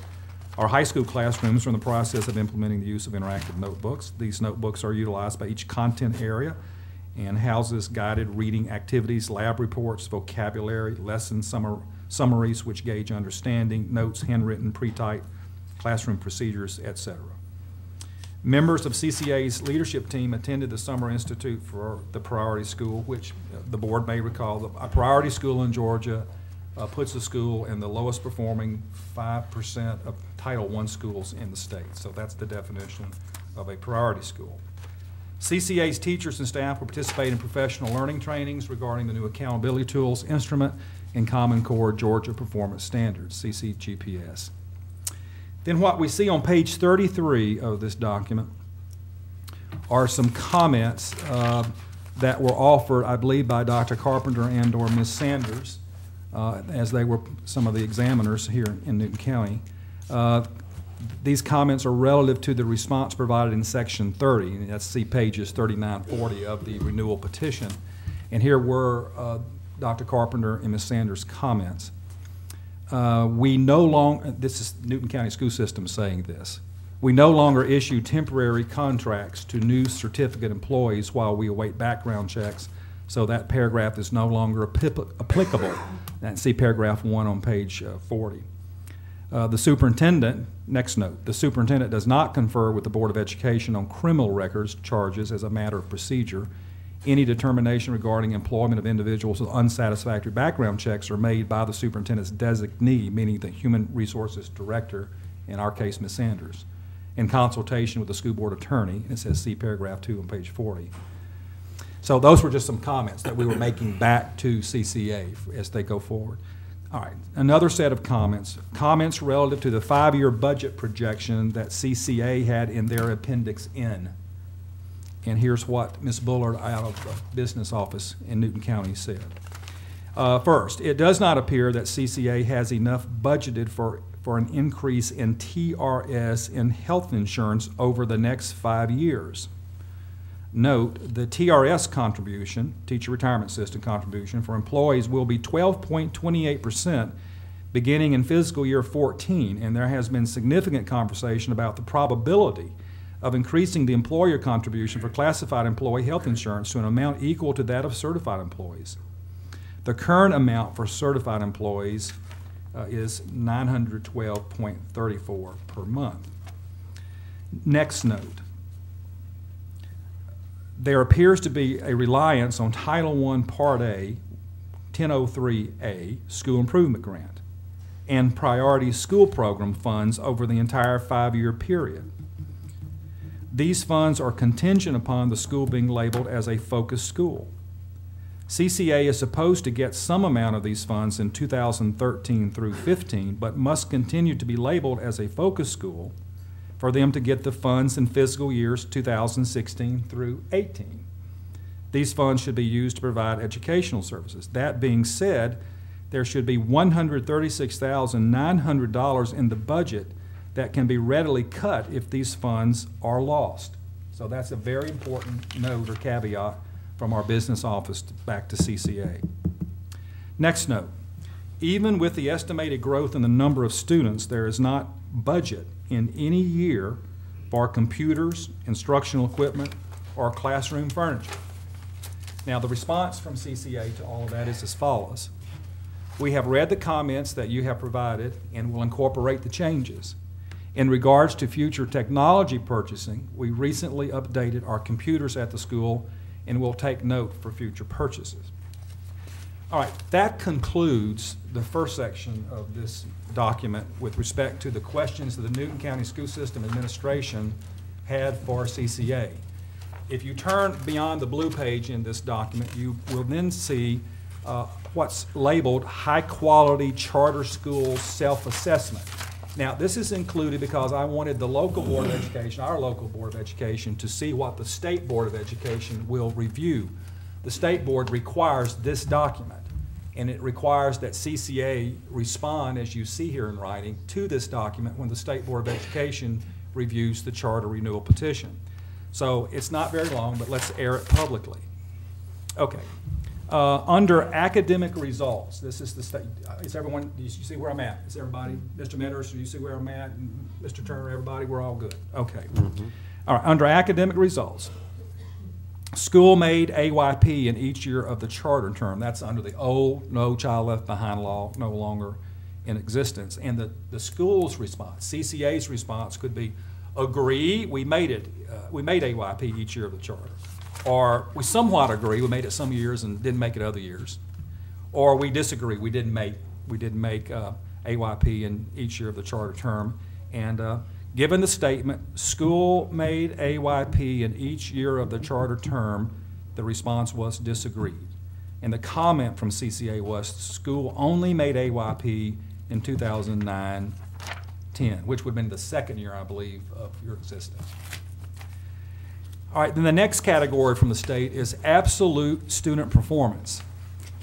Our high school classrooms are in the process of implementing the use of interactive notebooks. These notebooks are utilized by each content area and houses guided reading activities, lab reports, vocabulary, lesson summaries which gauge understanding, notes, handwritten, pre-typed, classroom procedures, etc. Members of CCA's leadership team attended the Summer Institute for the Priority School, which the board may recall. A priority school in Georgia puts the school in the lowest performing 5% of Title I schools in the state. So that's the definition of a priority school. CCA's teachers and staff will participate in professional learning trainings regarding the new accountability tools, instrument, and Common Core Georgia Performance Standards, CCGPS. Then what we see on page 33 of this document are some comments that were offered, I believe, by Dr. Carpenter and or Ms. Sanders, as they were some of the examiners here in Newton County. These comments are relative to the response provided in section 30, and that's see pages 39, 40 of the renewal petition. And here were Dr. Carpenter and Ms. Sanders' comments. We no longer, this is Newton County School System saying this, we no longer issue temporary contracts to new certificate employees while we await background checks, so that paragraph is no longer applicable. And see paragraph 1 on page 40. The superintendent, next note, the superintendent does not confer with the Board of Education on criminal records charges as a matter of procedure. Any determination regarding employment of individuals with unsatisfactory background checks are made by the superintendent's designee, meaning the Human Resources Director, in our case, Ms. Sanders, in consultation with the school board attorney. And it says see paragraph 2 on page 40. So those were just some comments that we were making back to CCA as they go forward. All right, another set of comments. Comments relative to the 5-year budget projection that CCA had in their Appendix N. And here's what Ms. Bullard out of the business office in Newton County said. First, it does not appear that CCA has enough budgeted for an increase in TRS in health insurance over the next 5 years. Note, the TRS contribution, Teacher Retirement System contribution, for employees will be 12.28% beginning in fiscal year 14, and there has been significant conversation about the probability of increasing the employer contribution for classified employee health insurance to an amount equal to that of certified employees. The current amount for certified employees is $912.34 per month. Next note. There appears to be a reliance on Title I Part A, 1003A, School Improvement Grant, and Priority School Program funds over the entire 5-year period. These funds are contingent upon the school being labeled as a focus school. CCA is supposed to get some amount of these funds in 2013 through 15, but must continue to be labeled as a focus school for them to get the funds in fiscal years 2016 through 18. These funds should be used to provide educational services. That being said, there should be $136,900 in the budget that can be readily cut if these funds are lost. So that's a very important note or caveat from our business office back to CCA. Next note, even with the estimated growth in the number of students, there is not budget in any year for computers, instructional equipment, or classroom furniture. Now, the response from CCA to all of that is as follows. We have read the comments that you have provided and will incorporate the changes. In regards to future technology purchasing, we recently updated our computers at the school and will take note for future purchases. All right, that concludes the first section of this document with respect to the questions that the Newton County School System Administration had for CCA. If you turn beyond the blue page in this document, you will then see what's labeled high-quality charter school self-assessment. Now, this is included because I wanted the local Board of Education, our local Board of Education, to see what the State Board of Education will review. The State Board requires this document, and it requires that CCA respond, as you see here in writing, to this document when the State Board of Education reviews the charter renewal petition. So it's not very long, but let's air it publicly. Okay. Under academic results, this is the state. Is everyone, do you see where I'm at? Is everybody, Mr. Metters, do you see where I'm at? And Mr. Turner, everybody, we're all good. Okay. All right, under academic results, school made AYP in each year of the charter term. That's under the old No Child Left Behind law, no longer in existence. And the school's response, CCA's response could be, agree, we made it, we made AYP each year of the charter. Or we somewhat agree, we made it some years and didn't make it other years. Or we disagree, we didn't make AYP in each year of the charter term. And given the statement, school made AYP in each year of the charter term, the response was disagreed. And the comment from CCA was school only made AYP in 2009-10, which would have been the second year, I believe, of your existence. All right, then the next category from the state is absolute student performance.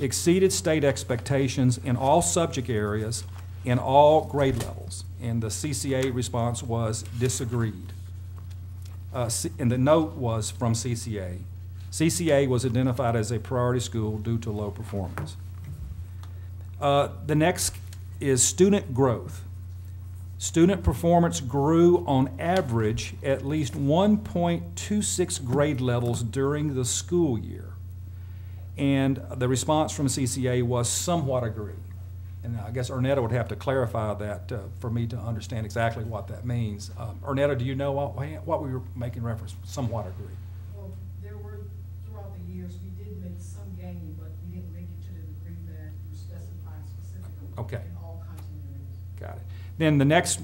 Exceeded state expectations in all subject areas in all grade levels. And the CCA response was disagreed. And the note was from CCA. CCA was identified as a priority school due to low performance. The next is student growth. Student performance grew on average at least 1.26 grade levels during the school year. And the response from CCA was somewhat agree. And I guess Ernetta would have to clarify that for me to understand exactly what that means. Ernetta, do you know what we were making reference, somewhat agree? Well, there were, throughout the years, we did make some gain, but we didn't make it to the degree that you specified specifically in all content areas. Got it. Then the next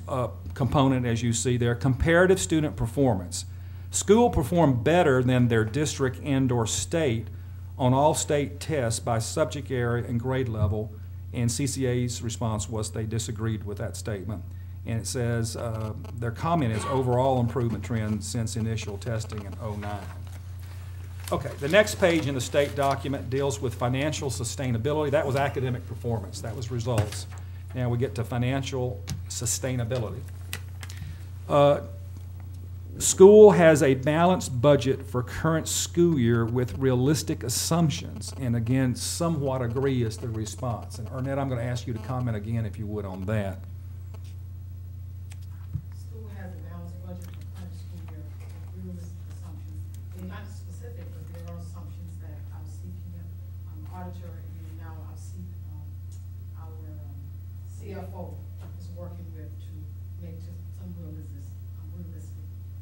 component, as you see there, comparative student performance. School performed better than their district and/or state on all state tests by subject area and grade level, and CCA's response was they disagreed with that statement. And it says their comment is overall improvement trend since initial testing in 2009. Okay, the next page in the state document deals with financial sustainability. That was academic performance, that was results. Now we get to financial sustainability. School has a balanced budget for current school year with realistic assumptions, and again, somewhat agree is the response. And Ernette, I'm going to ask you to comment again, if you would, on that. School has a balanced budget for current school year with realistic assumptions. They're not specific, but there are assumptions that our auditor and now our CFO is working with to make some realistic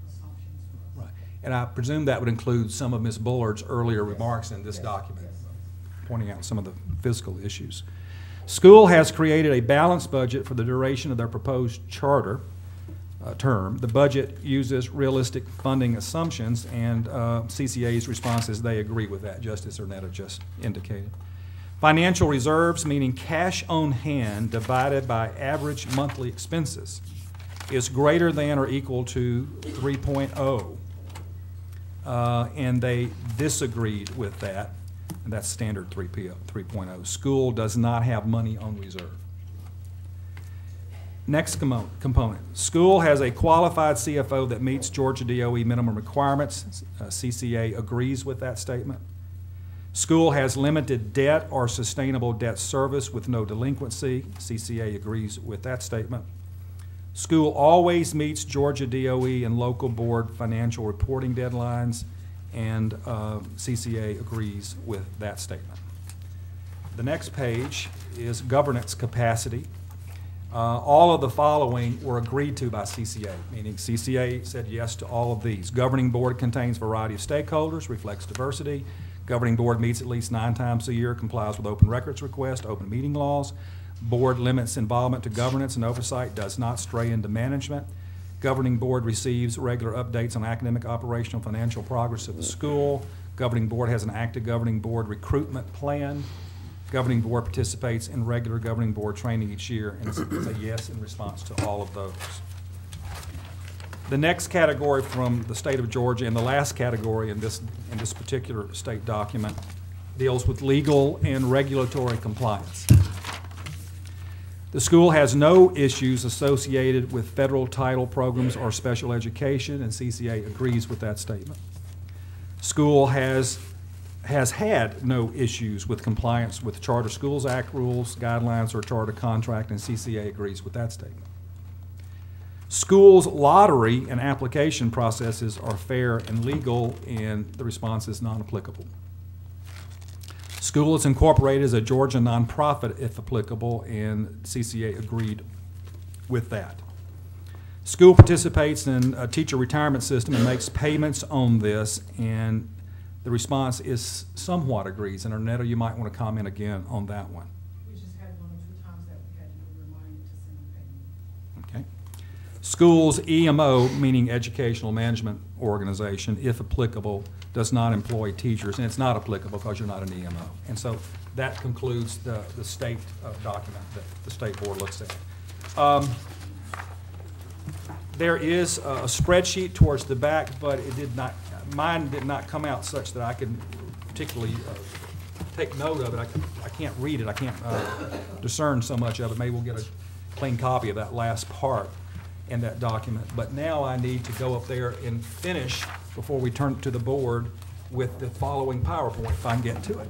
assumptions for us. Right. And I presume that would include some of Ms. Bullard's earlier remarks in this document, pointing out some of the fiscal issues. School has created a balanced budget for the duration of their proposed charter term. The budget uses realistic funding assumptions, and CCA's response is they agree with that, just as Ernetta just indicated. Financial reserves, meaning cash on hand divided by average monthly expenses, is greater than or equal to 3.0. And they disagreed with that, and that's standard 3.0. School does not have money on reserve. Next component, school has a qualified CFO that meets Georgia DOE minimum requirements. CCA agrees with that statement. School has limited debt or sustainable debt service with no delinquency. CCA agrees with that statement. School always meets Georgia DOE and local board financial reporting deadlines, and CCA agrees with that statement. The next page is governance capacity. All of the following were agreed to by CCA, meaning CCA said yes to all of these. Governing board contains a variety of stakeholders, reflects diversity. Governing board meets at least 9 times a year, complies with open records request, open meeting laws. Board limits involvement to governance and oversight, does not stray into management. Governing board receives regular updates on academic, operational, financial progress of the school. Governing board has an active governing board recruitment plan. Governing board participates in regular governing board training each year, and it's a yes in response to all of those. The next category from the state of Georgia, and the last category in this particular state document, deals with legal and regulatory compliance. The school has no issues associated with federal title programs or special education, and CCA agrees with that statement. School has had no issues with compliance with Charter Schools Act rules, guidelines, or charter contract, and CCA agrees with that statement. Schools' lottery and application processes are fair and legal, and the response is non-applicable. School is incorporated as a Georgia nonprofit if applicable, and CCA agreed with that. School participates in a teacher retirement system and makes payments on this, and the response is somewhat agrees. And Arnetta, you might want to comment again on that one. We just had 1 or 2 times that we had to be reminded to send them payment. Okay. School's EMO, meaning Educational Management Organization, if applicable, does not employ teachers, and it's not applicable because you're not an EMO. And so that concludes the state document that the state board looks at. There is a spreadsheet towards the back, but mine did not come out such that I could particularly take note of it. I can't read it. I can't discern so much of it. Maybe we'll get a clean copy of that last part in that document. But now I need to go up there and finish before we turn it to the board with the following PowerPoint, if I can get to it.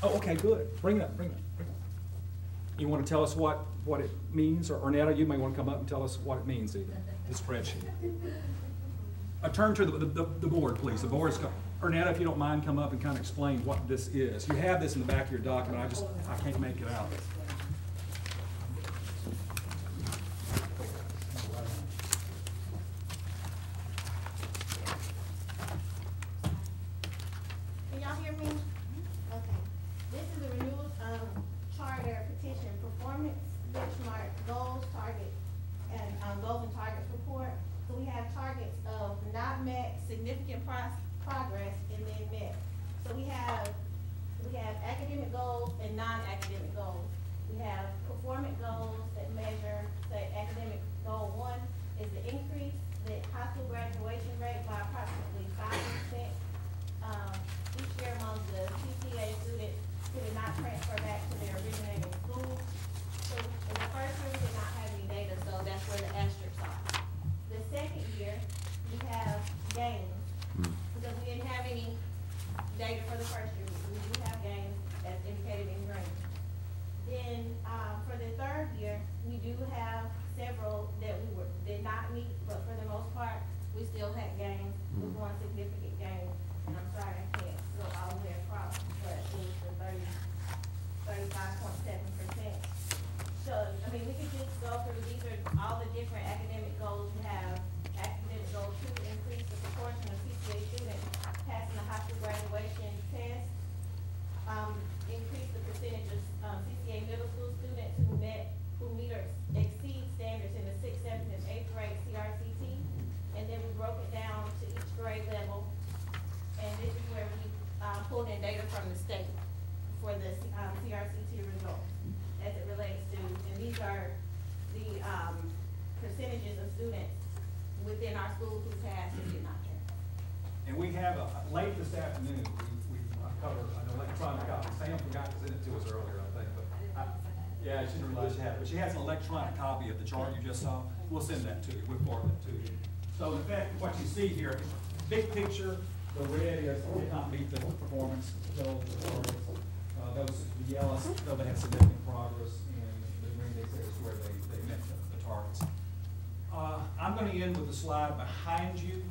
Oh, okay, good. Bring it up, bring it up. You want to tell us what it means? Or Ornetta, you may want to come up and tell us what it means even, the spreadsheet. Turn to the board, please. The board's coming. Ornetta, if you don't mind, come up and kind of explain what this is. You have this in the back of your document. I can't make it out. Can y'all hear me? Okay. This is a renewal charter petition performance benchmark goals, target, and goals and targets report. So we have targets of not met, significant progress, and then met. So we have academic goals and non-academic goals. We have performance goals that measure, say, academic goal 1 is the increase the high school graduation rate by approximately 5%. Each year among the CCA students who did not transfer back to their originating school. So in the first year, we did not have any data, so that's where the asterisks are. The second year, we have gains, because we didn't have any data for the first year. We do have gains as indicated in green. Then for the third year, we do have several that we did not meet, but for the most part, we still had gains, with one significant gain. And I'm sorry, I can't go all the way across, but it was the 35.7%. So, I mean, we could just go through, these are all the different academic goals. We have academic goal 2, increase the proportion of CCA students passing the high school graduation test. Increase the percentage of CCA middle school students who meet or exceed standards in the 6th, 7th, and 8th grade CRCT. And then we broke it down to each grade level. And this is where we pulled in data from the state for the CRCT results as it relates to, and these are the percentages of students within our schools who passed and did not pass. And we have, late this afternoon, we covered an electronic copy. Sam forgot to send it to us earlier, I think. But yeah, she didn't realize she had it. But she has an electronic copy of the chart you just saw. We'll send that to you. We'll forward that to you. So in fact, what you see here, big picture, the red is did not meet the performance goals. Those, the yellow, though they had significant progress, and the green they say is where they met the targets. I'm going to end with a slide behind you.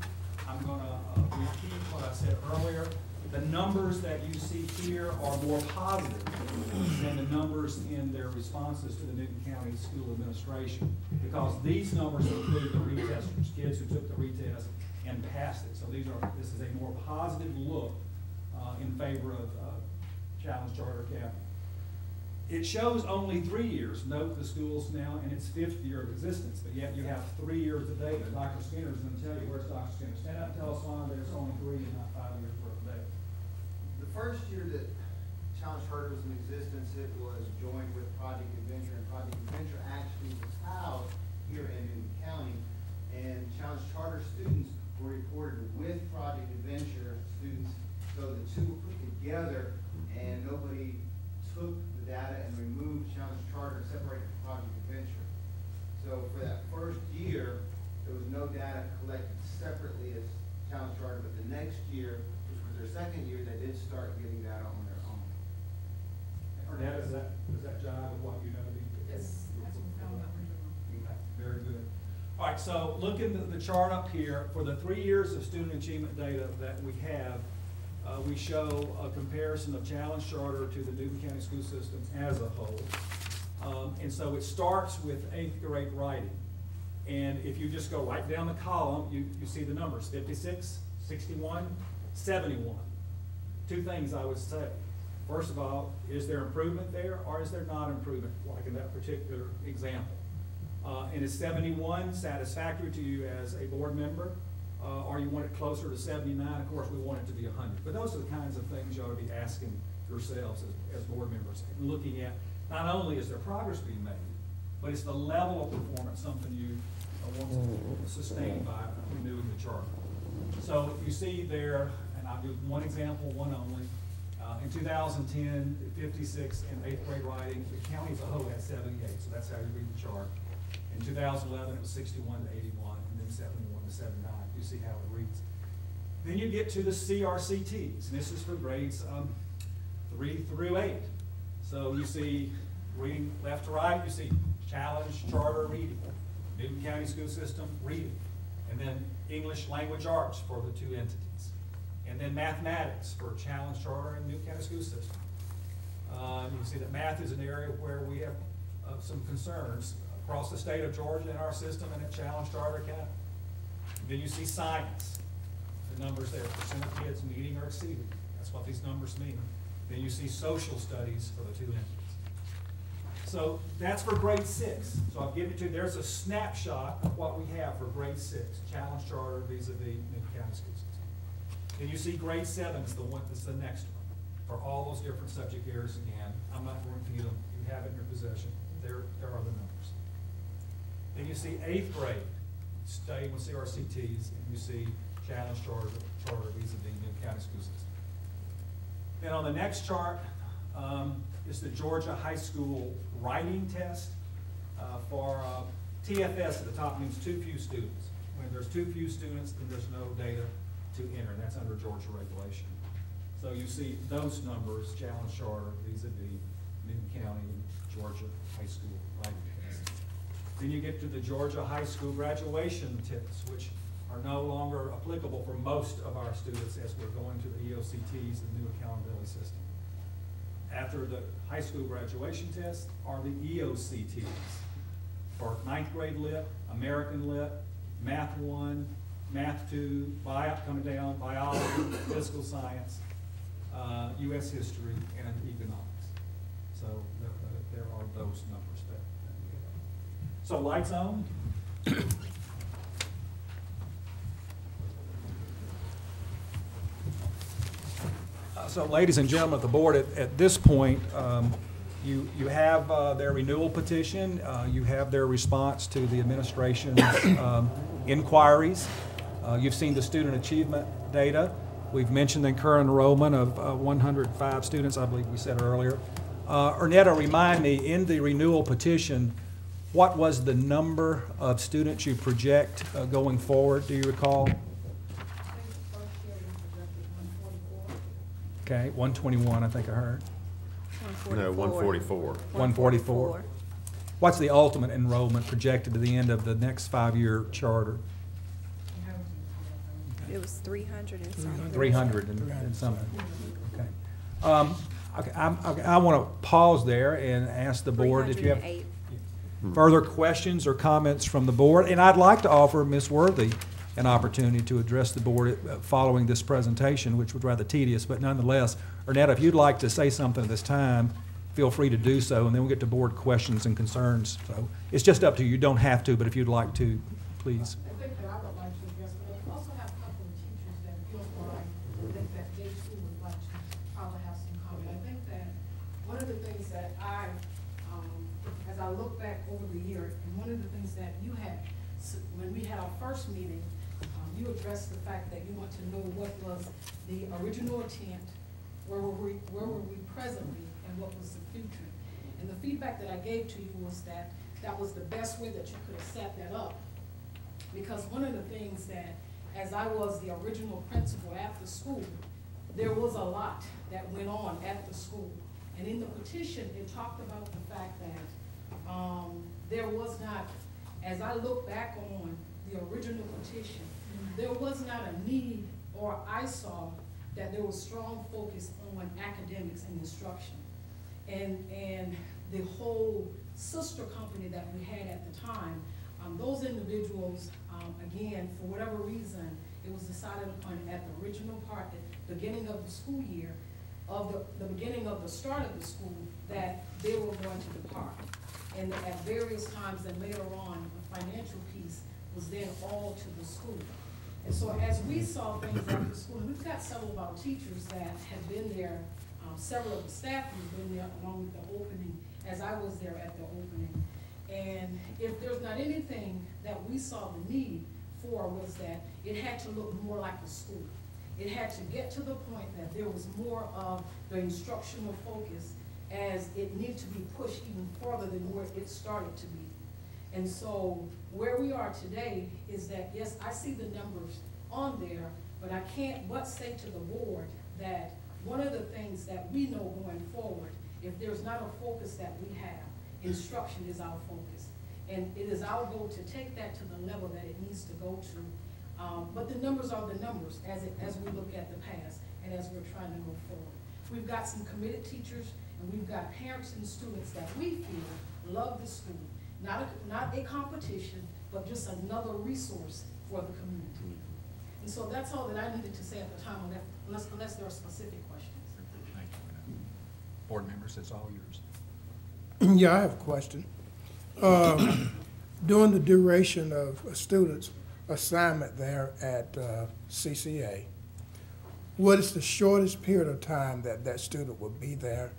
I'm going to repeat what I said earlier. The numbers that you see here are more positive than the numbers in their responses to the Newton County School Administration, because these numbers include the retesters, kids who took the retest and passed it. So this is a more positive look in favor of Challenge Charter Academy. It shows only 3 years. Note the school's now in its 5th year of existence, but yet you have 3 years of data. Dr. Skinner's going to tell you. Where's Dr. Skinner? Stand up and tell us why there's only 3 and not 5 years worth of data. The first year that Challenge Charter was in existence, it was joined with Project Adventure, and Project Adventure actually was housed here in Newton County. And Challenge Charter students were reported with Project Adventure students, so the two were put together, and nobody took the data and removed Challenge Charter and separated from Project Adventure. So for that first year, there was no data collected separately as Challenge Charter, but the next year, which was their second year, they did start getting data on their own. Arnett, does that jive with what you know? Yes. That's what we found out later on. Okay, very good. All right, so look in the chart up here. For the 3 years of student achievement data that we have, we show a comparison of Challenge Charter to the Newton County school system as a whole. And so it starts with 8th grade writing. And if you just go right down the column, you see the numbers, 56, 61, 71. Two things I would say. First of all, is there improvement there or is there not improvement, like in that particular example? And is 71 satisfactory to you as a board member? Or you want it closer to 79? Of course, we want it to be 100. But those are the kinds of things you ought to be asking yourselves as board members, and looking at not only is there progress being made, but is the level of performance something you want to sustain by renewing the charter. So you see there, and I'll give one example, one only. In 2010, 56 in 8th grade writing, the county as a whole had 78, so that's how you read the chart. In 2011, it was 61 to 81, and then 71 to 79. You see how it reads. Then you get to the CRCTs, and this is for grades 3 through 8. So you see reading left to right, you see Challenge Charter reading, Newton County School System reading, and then English Language Arts for the two entities. And then mathematics for Challenge Charter and Newton County School System. You can see that math is an area where we have some concerns across the state of Georgia in our system and at Challenge Charter Academy. Then you see science, the numbers there, percent of kids meeting or exceeding. That's what these numbers mean. Then you see social studies for the two entities. So that's for grade 6. So I'll give it to you. There's a snapshot of what we have for grade 6, Challenge Charter vis-a-vis Newton County School System. And you see grade 7 is the one that's the next one. For all those different subject areas again, I'm not going to repeat them. You have it in your possession. There are the numbers. Then you see 8th grade, staying with CRCTs, and you see Challenge Charter vis-a-vis Newton County School System. Then on the next chart is the Georgia High School Writing Test. For TFS at the top means too few students. When there's too few students, then there's no data to enter, and that's under Georgia regulation. So you see those numbers, Challenge Charter vis-a-vis Newton County and Georgia High School Writing Test. Then you get to the Georgia High School graduation tests, which are no longer applicable for most of our students as we're going to the EOCTs, the new accountability system. After the high school graduation tests are the EOCTs for 9th grade Lit, American Lit, Math 1, Math 2, coming down, biology, physical science, U.S. history, and economics. So there are those numbers that we have. So lights on. So ladies and gentlemen of the board, at this point, you have their renewal petition. You have their response to the administration's inquiries. You've seen the student achievement data. We've mentioned the current enrollment of 105 students, I believe we said earlier. Ernetta, remind me, in the renewal petition, what was the number of students you project going forward? Do you recall? Okay, 121, I think I heard. No, 144. 144. What's the ultimate enrollment projected to the end of the next 5-year charter? It was 300 and something. 300 and something. Okay. Okay, I want to pause there and ask the board if you have 308. further questions or comments from the board. And I'd like to offer Ms. Worthy an opportunity to address the board following this presentation, which was rather tedious, but nonetheless, Ernetta, if you'd like to say something at this time, feel free to do so, and then we'll get to board questions and concerns. So it's just up to you. You don't have to, but if you'd like to, please. I think that I would like to address, but I also have a couple of teachers that feel like, I think that they too would like to probably have some comment. I think that one of the things that as I look back over the year, and one of the things that you had, when we had our first meeting, you addressed the fact that you want to know what was the original intent, where were we presently, and what was the future. And the feedback that I gave to you was that that was the best way that you could have set that up. Because one of the things that, as I was the original principal at the school, there was a lot that went on at the school. And in the petition, it talked about the fact that there was not, as I look back on the original petition, there was not a need, or I saw that there was strong focus on academics and instruction. And the whole sister company that we had at the time, those individuals, again, for whatever reason, it was decided upon at the original part, at the beginning of the school year, of the beginning of the start of the school, that they were going to depart. And at various times, and later on, the financial piece was then all to the school. And so as we saw things at the school, and we've got several of our teachers that have been there, several of the staff have been there along with the opening, as I was there at the opening. And if there's not anything that we saw the need for, was that it had to look more like a school. It had to get to the point that there was more of the instructional focus, as it needed to be pushed even further than where it started to be. And so where we are today is that, yes, I see the numbers on there, but I can't but say to the board that one of the things that we know going forward, if there's not a focus that we have, instruction is our focus. And it is our goal to take that to the level that it needs to go to. But the numbers are the numbers as we look at the past and as we're trying to go forward. We've got some committed teachers, and we've got parents and students that we feel love the school. Not a competition, but just another resource for the community. And so that's all that I needed to say at the time, unless there are specific questions. Thank you. Board members, it's all yours. Yeah, I have a question. During the duration of a student's assignment there at CCA, what is the shortest period of time that that student will be there,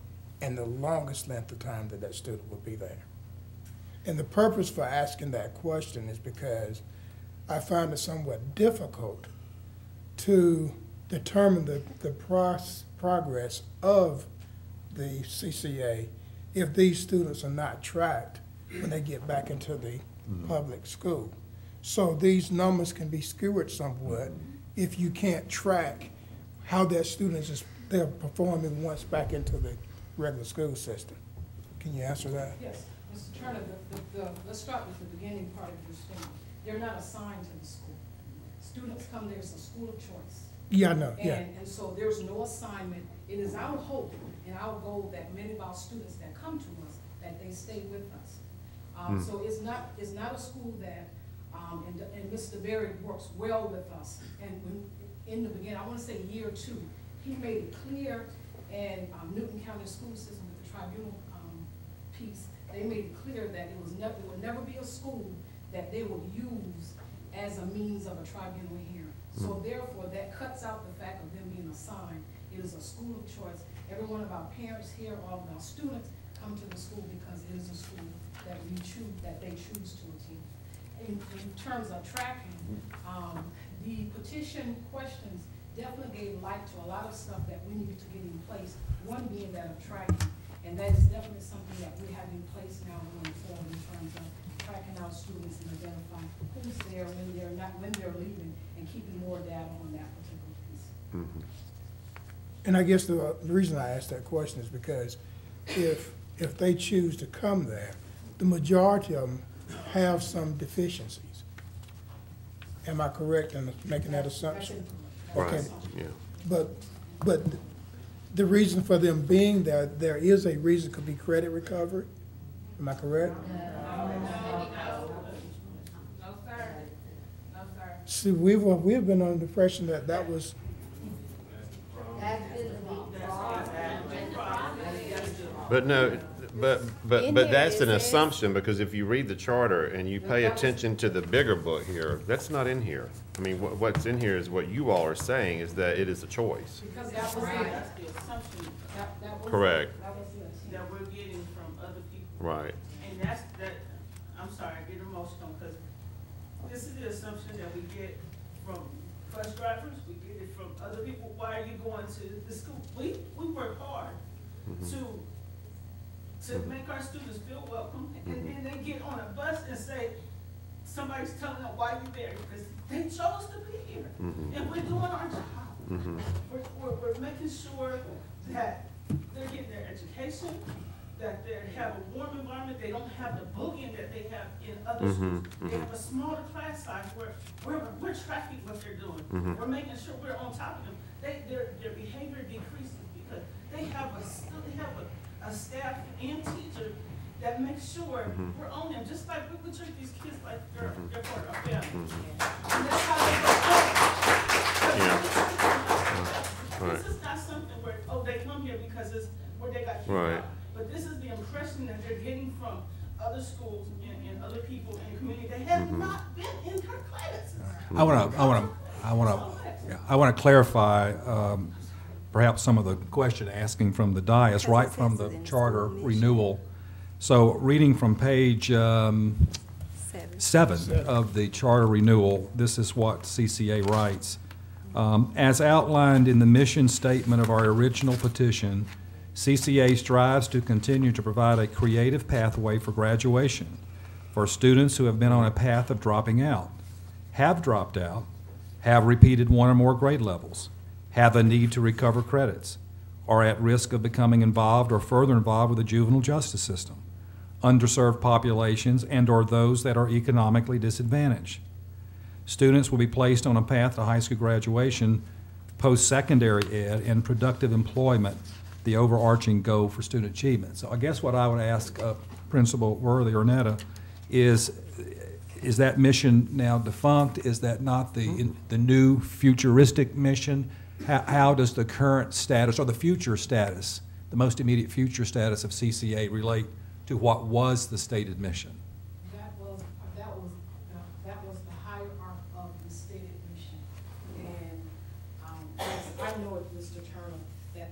and the longest length of time that that student will be there? And the purpose for asking that question is because I find it somewhat difficult to determine the progress of the CCA if these students are not tracked when they get back into the public school. So these numbers can be skewed somewhat if you can't track how that student is they're performing once back into the regular school system. Can you answer that? Yes. Mr. Turner, let's start with the beginning part of your statement. They're not assigned to the school. Students come there, it's a school of choice. Yeah, I know, yeah. And so there's no assignment. It is our hope and our goal that many of our students that come to us, that they stay with us. So it's not a school that, and Mr. Berry works well with us. And when, in the beginning, I want to say year 2, he made it clear, and Newton County School System with the tribunal piece, they made it clear that it would never be a school that they would use as a means of a tribunal hearing. So therefore, that cuts out the fact of them being assigned. It is a school of choice. Every one of our parents here, all of our students come to the school because it is a school that we choose, that they choose to attend. In terms of tracking, the petition questions definitely gave light to a lot of stuff that we needed to get in place. One being that of tracking. And that is definitely something that we have in place now going forward in terms of tracking our students and identifying who's there, when they're leaving, and keeping more data on that particular piece. And I guess the reason I asked that question is because if they choose to come there, the majority of them have some deficiencies. Am I correct in making that assumption? Okay. Yeah. But the reason for them being there, there is a reason, could be credit recovery. Am I correct? No, sir. No, sir. See, we've been under the impression that that was. But no, but In here that's it an says- assumption, because if you read the charter and you pay attention to the bigger book here, that's not in here. I mean, what's in here is what you all are saying, is that it is a choice. Because that's the assumption, that was. Correct. That we're getting from other people. Right. And that's, I'm sorry, I get emotional, because this is the assumption that we get from bus drivers, we get it from other people. Why are you going to the school? We work hard to make our students feel welcome, and then they get on a bus and say, somebody's telling them why you're there, because they chose to be here. And we're doing our job. We're making sure that they're getting their education, that they have a warm environment, they don't have the bullying that they have in other schools. They have a smaller class size where we're tracking what they're doing. We're making sure we're on top of them. Their behavior decreases because they have a staff and teacher that makes sure we're on them, just like we would treat these kids like they're part of our family. And that's how they go. This is not something where, oh, they come here because it's where they got kicked Right. out. But this is the impression that they're getting from other schools and other people in the community that have not been in her classes. I want to clarify perhaps some of the question asking from the dais, right from the charter renewal. So reading from page 7 of the charter renewal, this is what CCA writes. As outlined in the mission statement of our original petition, CCA strives to continue to provide a creative pathway for graduation for students who have been on a path of dropping out, have dropped out, have repeated one or more grade levels, have a need to recover credits, are at risk of becoming involved or further involved with the juvenile justice system, underserved populations, and or those that are economically disadvantaged. Students will be placed on a path to high school graduation, post-secondary ed, and productive employment, the overarching goal for student achievement. So I guess what I would ask Principal Worthy or Netta is that mission now defunct? Is that not the new futuristic mission? How does the current status or the future status, the most immediate future status of CCA relate to what was the stated mission? That was the hierarchy of the stated mission. And as I know it, Mr. Turner,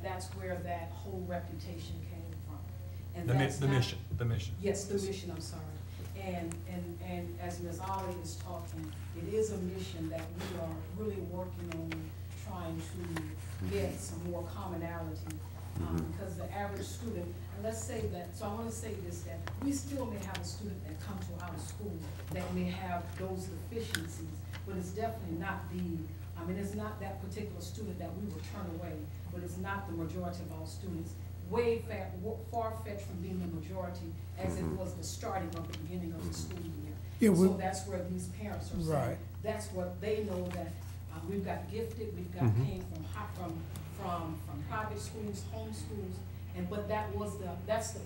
that's where that whole reputation came from. And that's The not- mission. Yes, the mission, I'm sorry. And as Ms. Ollie is talking, it is a mission that we are really working on trying to get some more commonality. Because the average student, and let's say that, so I want to say this, that we still may have a student that comes to our school that may have those deficiencies, but it's definitely not it's not that particular student that we will turn away, but it's not the majority of our students. Far-fetched from being the majority as it was the starting of the beginning of the school year. Yeah, So that's where these parents are saying, Right. that's what they know, that we've got gifted, we've got came from private schools, home schools, but that's the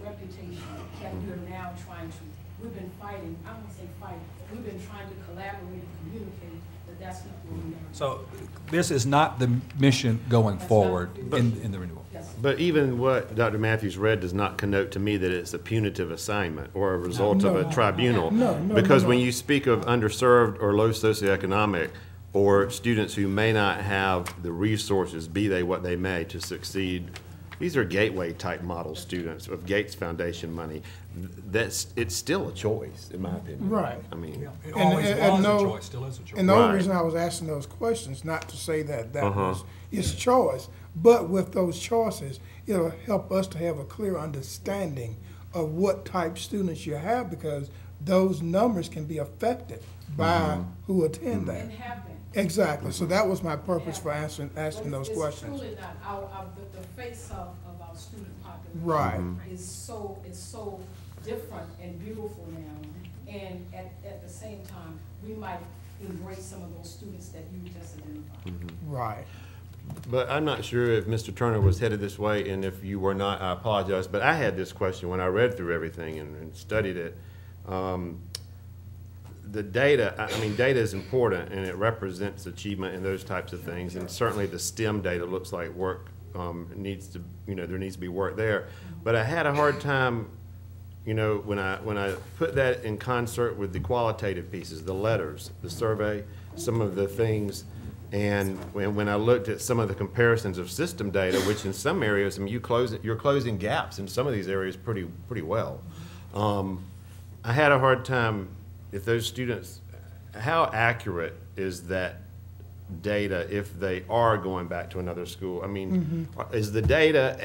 reputation that we're now trying to, we've been fighting, I don't want to say fight, we've been trying to collaborate and communicate, but that's not what we are. So this is not the mission going That's forward not- in the renewal. Yes. But even what Dr. Matthews read does not connote to me that it's a punitive assignment or a result of a tribunal. No. Because when you speak of underserved or low socioeconomic, or students who may not have the resources, be they what they may, to succeed, these are gateway-type model students of Gates Foundation money. It's still a choice, in my opinion. Right. I mean, It always and was no- a choice, still is a choice. And the only Right. reason I was asking those questions, not to say that was its choice, but with those choices, it'll help us to have a clear understanding of what type students you have, because those numbers can be affected by who attend that. And have been. Exactly. So that was my purpose for asking those questions. It's truly not, the face of our student population. Right. It's so different and beautiful now, and at the same time, we might embrace some of those students that you just identified. Right. but I'm not sure if Mr. Turner was headed this way, and if you were not, I apologize. But I had this question when I read through everything and studied it. The data, I mean, data is important, and it represents achievement and those types of things. And certainly the STEM data looks like work needs to, there needs to be work there. But I had a hard time, when I put that in concert with the qualitative pieces, the letters, the survey, some of the things, and when I looked at some of the comparisons of system data, which in some areas, I mean, you're closing gaps in some of these areas pretty well. I had a hard time, if those students, how accurate is that data if they are going back to another school? I mean, is the data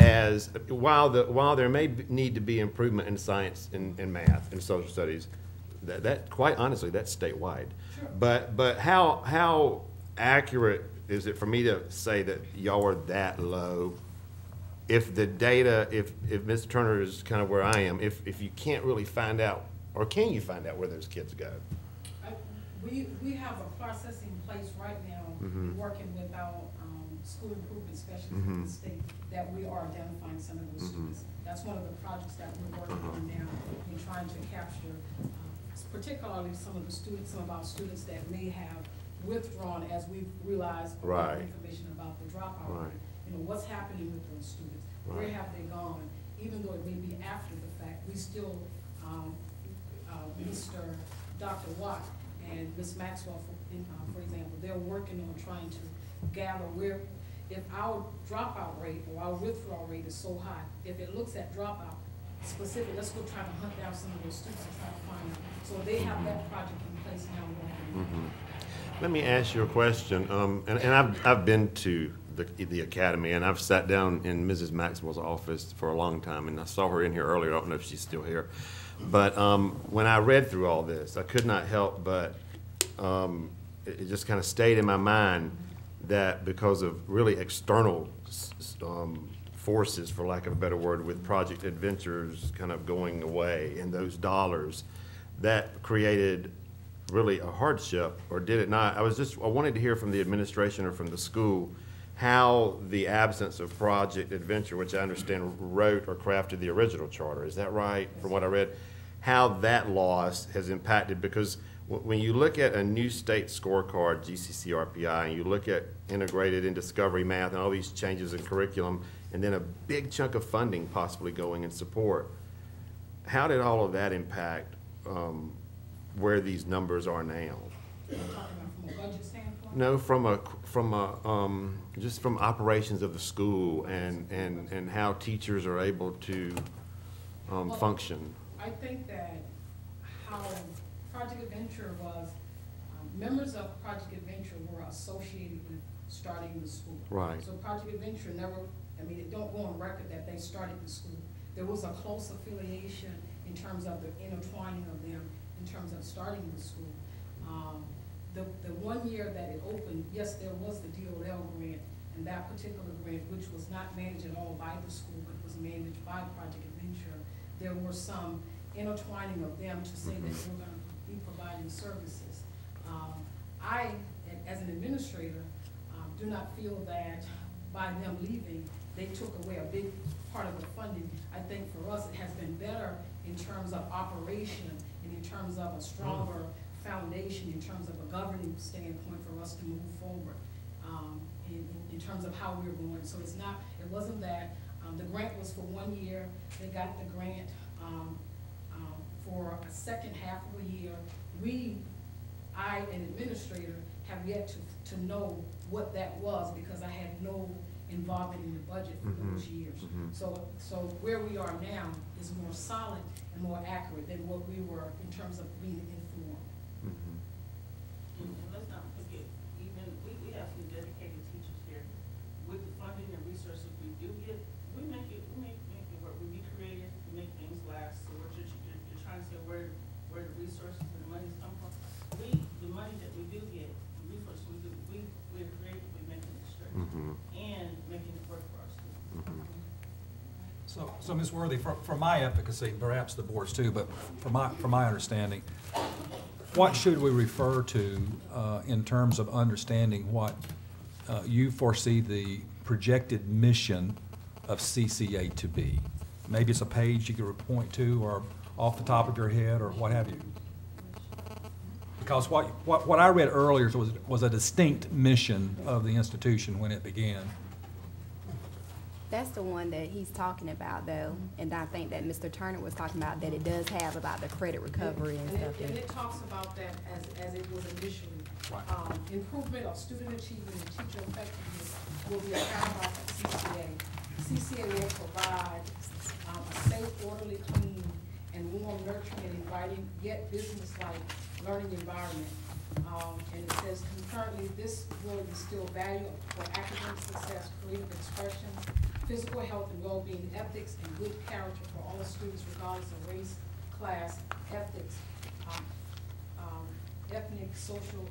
while there may need to be improvement in science and math and social studies, that quite honestly, that's statewide. Sure. But how accurate is it for me to say that y'all are that low? If the data, if Mr. Turner is kind of where I am, if you can't really find out, or can you find out where those kids go? We have a process in place right now, working with our school improvement specialists in the state, that we are identifying some of those students. That's one of the projects that we're working on now, in trying to capture particularly some of our students that may have withdrawn as we've realized more information about the dropout rate. What's happening with those students? Where have they gone? Even though it may be after the fact, we still, Dr. Watt and Ms. Maxwell, for example, they're working on trying to gather where, if our dropout rate or our withdrawal rate is so high, if it looks at dropout specific, let's go try to hunt down some of those students and try to find out. So they have that project in place now working. Let me ask you a question, and I've been to the academy, and I've sat down in Mrs. Maxwell's office for a long time, and I saw her in here earlier. I don't know if she's still here, but when I read through all this, I could not help but it just kind of stayed in my mind that because of really external forces, for lack of a better word, with Project Adventures kind of going away and those dollars, that created really a hardship, or did it not? I wanted to hear from the administration or from the school how the absence of Project Adventure, which I understand wrote or crafted the original charter, is that right, from what I read? How that loss has impacted, because when you look at a new state scorecard, GCC RPI, and you look at integrated and discovery math and all these changes in curriculum, and then a big chunk of funding possibly going in support, how did all of that impact where these numbers are now? You're talking about from a budget standpoint? No, just from operations of the school and how teachers are able to function. I think that how Project Adventure was, members of Project Adventure were associated with starting the school. Right. So Project Adventure never, it don't go on record that they started the school. There was a close affiliation in terms of the intertwining of them, in terms of starting the school. The 1 year that it opened, yes, there was the DOL grant, and that particular grant, which was not managed at all by the school, but was managed by Project Adventure, there were some intertwining of them to say that they were going to be providing services. I, as an administrator, do not feel that by them leaving, they took away a big part of the funding. I think for us, it has been better in terms of operation and in terms of a stronger foundation, in terms of a governing standpoint for us to move forward in terms of how we're going. So it wasn't that the grant was for 1 year. They got the grant for a second half of a year. I, an administrator, have yet to know what that was, because I had no involvement in the budget for those years. So where we are now is more solid and more accurate than what we were in terms of being informed. And let's not forget, even we have some dedicated teachers here. With the funding and resources we do get, we make it work. We be creative, we make things last. So what you're trying to say, where the resources and the money's come from. The money that we do get, the resources we're creative, we're making it straight and making it work for our students. So Ms. Worthy, for my efficacy, perhaps the board's too, but from my understanding, what should we refer to in terms of understanding what you foresee the projected mission of CCA to be? Maybe it's a page you could point to, or off the top of your head, or what have you. Because what I read earlier was a distinct mission of the institution when it began. That's the one that he's talking about, though, and I think that Mr. Turner was talking about, that it does have about the credit recovery and stuff. And it talks about that as it was initially. Improvement of student achievement and teacher effectiveness will be accounted by CCA. CCA will provide a safe, orderly, clean, and warm, nurturing, and inviting, yet business-like learning environment. And it says concurrently, this will instill value for academic success, creative expression, physical health and well-being, ethics, and good character for all students regardless of race, class, ethics, ethnic, social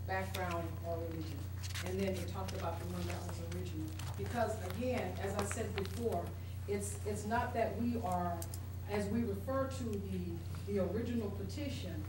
background, or religion. And then it talked about the one that was original. Because again, as I said before, it's not that we are, as we refer to the original petition,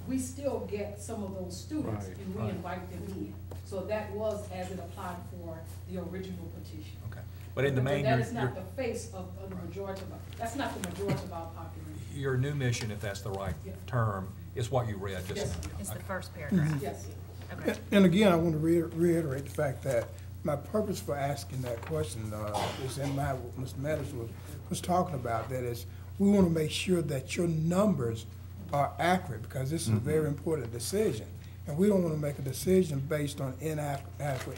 we still get some of those students and we invite them in. So that was as it applied for the original petition. Okay. But in the main, that is not the face of the majority of, that's not the majority of our population. your new mission, if that's the right term, is what you read just Yes. now. It's the Okay. first paragraph. Yes. Okay. And again, I want to reiterate the fact that my purpose for asking that question is in line with what Mr. Mathers was talking about. That is, we want to make sure that your numbers are accurate, because this is a very important decision. And we don't want to make a decision based on inadequate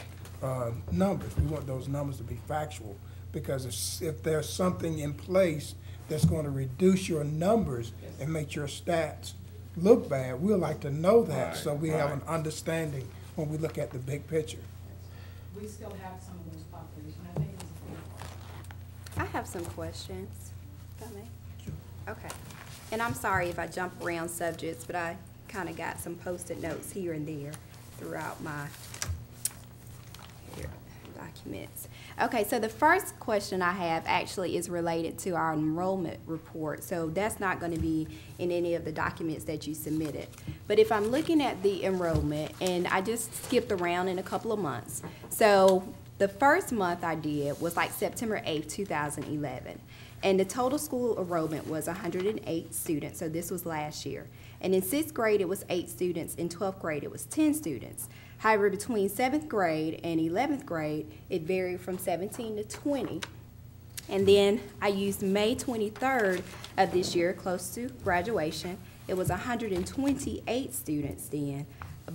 numbers. We want those numbers to be factual, because if there's something in place that's going to reduce your numbers and make your stats look bad, we'd like to know that, so we have an understanding when we look at the big picture. We still have some of those populations. I think it's a fair. I have some questions, if I may. Okay. And I'm sorry if I jump around subjects, but I kind of got some Post-it notes here and there throughout my documents. Okay, so the first question I have actually is related to our enrollment report. So that's not going to be in any of the documents that you submitted. But if I'm looking at the enrollment, and I just skipped around in a couple of months. So the first month I did was like September 8th, 2011. And the total school enrollment was 108 students, so this was last year. And in 6th grade, it was 8 students. In 12th grade, it was 10 students. However, between 7th grade and 11th grade, it varied from 17 to 20. And then I used May 23rd of this year, close to graduation. It was 128 students then.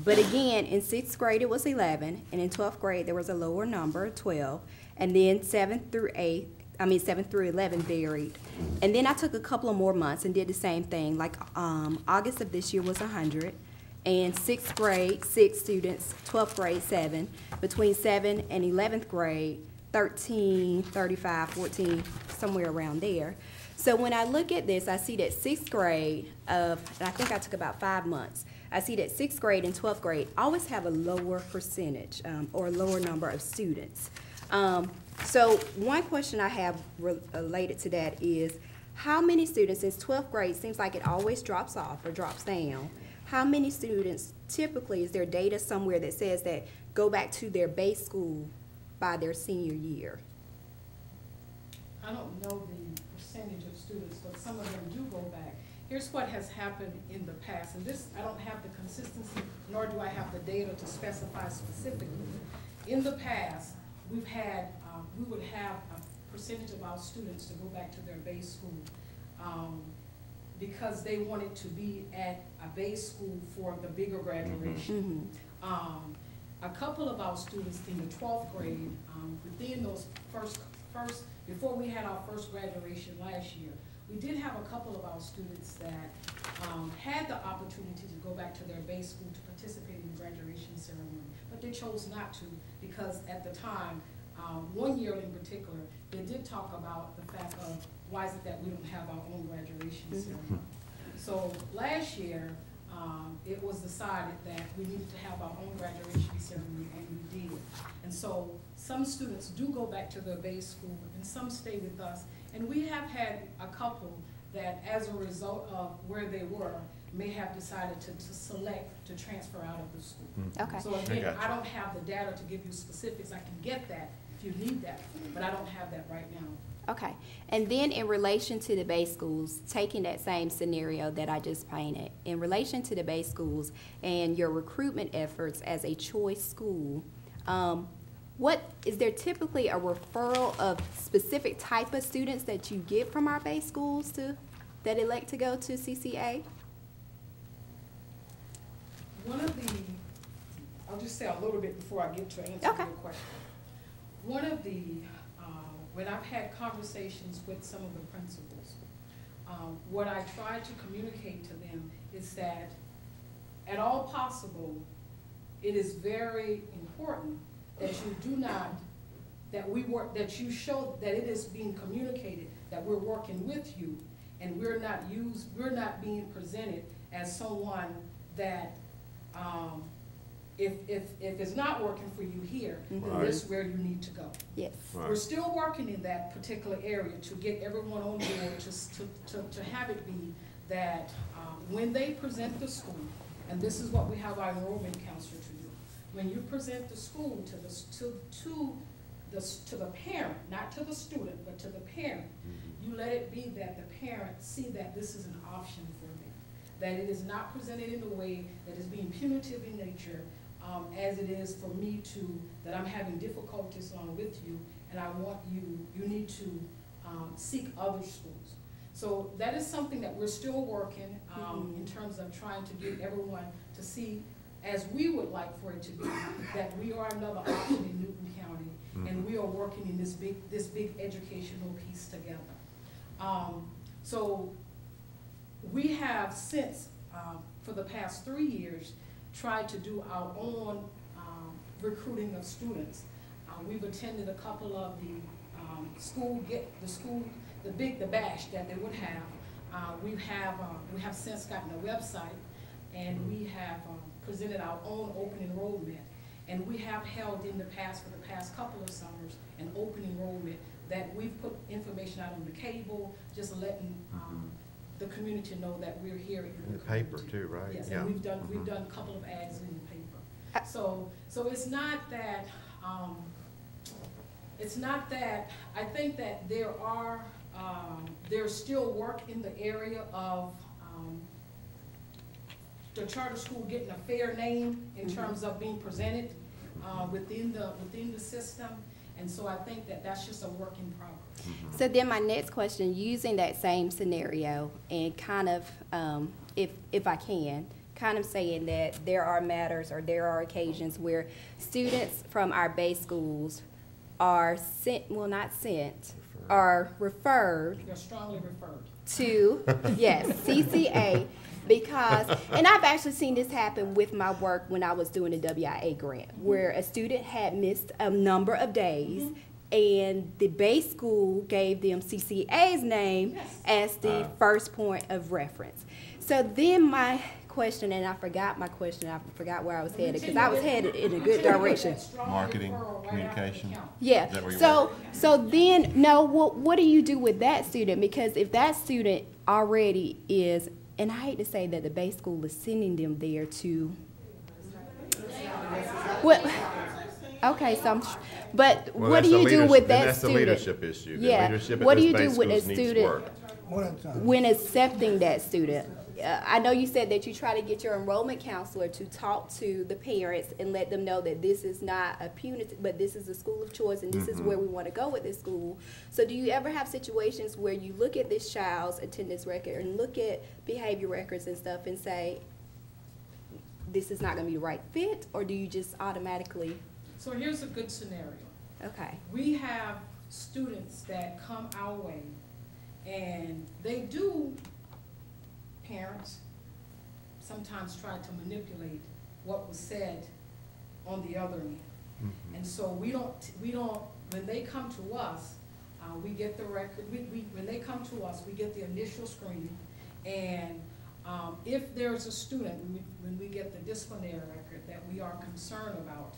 But again, in 6th grade, it was 11, and in 12th grade, there was a lower number, 12. And then 7th through 11 varied. And then I took a couple of more months and did the same thing. Like August of this year was 100. And 6th grade, 6 students, 12th grade, 7. Between 7 and 11th grade, 13, 35, 14, somewhere around there. So when I look at this, I see that 6th grade and I think I took about 5 months. I see that 6th grade and 12th grade always have a lower percentage or a lower number of students. So one question I have related to that is, how many students, since 12th grade seems like it always drops off or drops down, how many students typically, is there data somewhere that says that go back to their base school by their senior year? I don't know the percentage of students, but some of them do go back. Here's what has happened in the past, and this, I don't have the consistency, nor do I have the data to specify specifically. In the past, we've had, we would have a percentage of our students to go back to their base school because they wanted to be at a base school for the bigger graduation. A couple of our students in the 12th grade, within those first, before we had our first graduation last year, we did have a couple of our students that had the opportunity to go back to their base school to participate in the graduation ceremony, but they chose not to because at the time, one year in particular, they did talk about the fact of why is it that we don't have our own graduation ceremony. So last year, it was decided that we needed to have our own graduation ceremony, and we did. And so some students do go back to their base school, and some stay with us. And we have had a couple that, as a result of where they were, may have decided to select to transfer out of the school. Okay. So again, I don't have the data to give you specifics. I can get that if you need that, but I don't have that right now. Okay, and then in relation to the base schools, taking that same scenario that I just painted, in relation to the base schools and your recruitment efforts as a choice school, is there typically a referral of specific type of students that you get from our base schools that elect to go to CCA? One of the, I'll just say a little bit before I get to answer Okay. your question. One of the, when I've had conversations with some of the principals, what I try to communicate to them is that at all possible, it is very important that you do not, that we work, that you show that it is being communicated, that we're working with you, and we're not being presented as someone that, if it's not working for you here, then this is where you need to go. Yes. Right. We're still working in that particular area to get everyone on board, to have it be that when they present the school, and this is what we have our enrollment counselor to do, when you present the school to the parent, not to the student, but to the parent, you let it be that the parent see that this is an option for them, that it is not presented in a way that is being punitive in nature, as it is for me that I'm having difficulties along with you, and I want you need to seek other schools. So that is something that we're still working in terms of trying to get everyone to see, as we would like for it to be, that we are another option in Newton County, and we are working in this big educational piece together. So we have since, for the past 3 years, tried to do our own recruiting of students. We've attended a couple of the the bash that they would have. We have since gotten a website, and we have presented our own open enrollment. And we have held in the past, for the past couple of summers, an open enrollment that we've put information out on the cable, just letting the community know that we're here In the paper too, right? Yes, Yeah. and we've done a couple of ads in the paper. So it's not that I think that there's still work in the area of the charter school getting a fair name in terms of being presented within the system, and so I think that that's just a work in progress. So then my next question, using that same scenario and kind of, if I can, kind of saying that there are matters or there are occasions where students from our base schools are sent, well, not sent, are referred They're strongly referred. to, yes, CCA, because, and I've actually seen this happen with my work when I was doing a WIA grant, where a student had missed a number of days, and the base school gave them CCA's name as the first point of reference. So then my question, and I forgot my question, I forgot where I was headed, because I was headed in a good direction. Marketing, communication. Yeah, Is that where you so then, no, what do you do with that student? Because if that student already is, and I hate to say that the base school is sending them there to, well, okay, so but Well, what do that's you a do leadership- with then that that's the student? leadership issue. The Yeah, leadership at what do this you do base with a schools needs student work. One at a time. when accepting that student? I know you said that you try to get your enrollment counselor to talk to the parents and let them know that this is not a punitive, but this is a school of choice and this is where we want to go with this school. So do you ever have situations where you look at this child's attendance record and look at behavior records and stuff and say, this is not going to be the right fit, or do you just automatically? So here's a good scenario. Okay. We have students that come our way, and they do, parents sometimes try to manipulate what was said on the other end. And so we don't, when they come to us, we get the record, when they come to us, we get the initial screening, and if there's a student, when we get the disciplinary record that we are concerned about,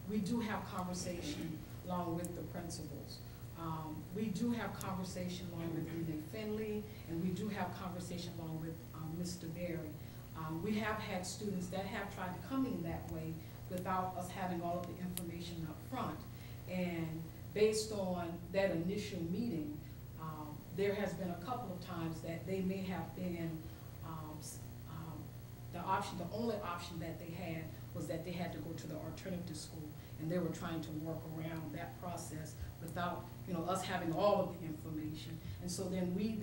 we do have conversation along with the principals. We do have conversation along with Renee Finley, and we do have conversation along with Mr. Berry. We have had students that have tried to come in that way without us having all of the information up front. And based on that initial meeting, there has been a couple of times that they may have been, the only option that they had was that they had to go to the alternative school, and they were trying to work around that process without, us having all of the information. And so then we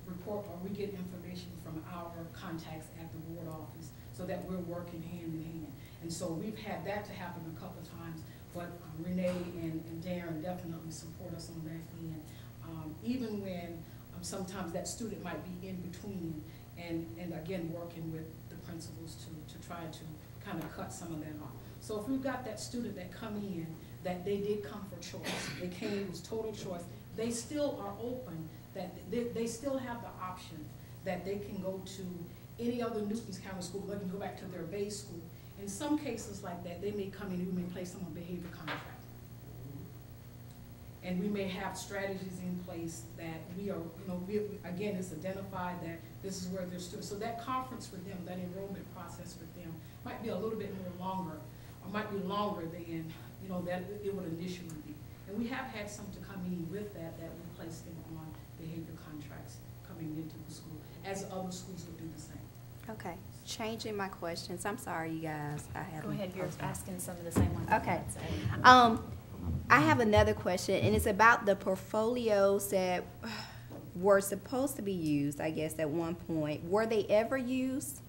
report, or we get information from our contacts at the board office, so that we're working hand in hand. And so we've had that to happen a couple of times, but Renee and Darren definitely support us on that end. Even when sometimes that student might be in between, and again, working with the principals to try to kind of cut some of that off. So if we've got that student that come in, that they did come for choice, they came, it was total choice, they still are open, that they still have the option that they can go to any other Newton County school, they can go back to their base school. In some cases like that, they may come in, we may place them on behavior contract. And we may have strategies in place that we are, again, it's identified that this is where they're students. So that conference for them, that enrollment process with them might be a little bit more longer, or might be longer than, that it would initially be. And we have had some to come in with that we place them on behavior contracts coming into the school, as other schools would do the same. Okay, changing my questions. I'm sorry, you guys. I have. Go ahead, you're asking some of the same ones. Okay. I have another question, and it's about the portfolios that were supposed to be used, I guess, at one point. Were they ever used?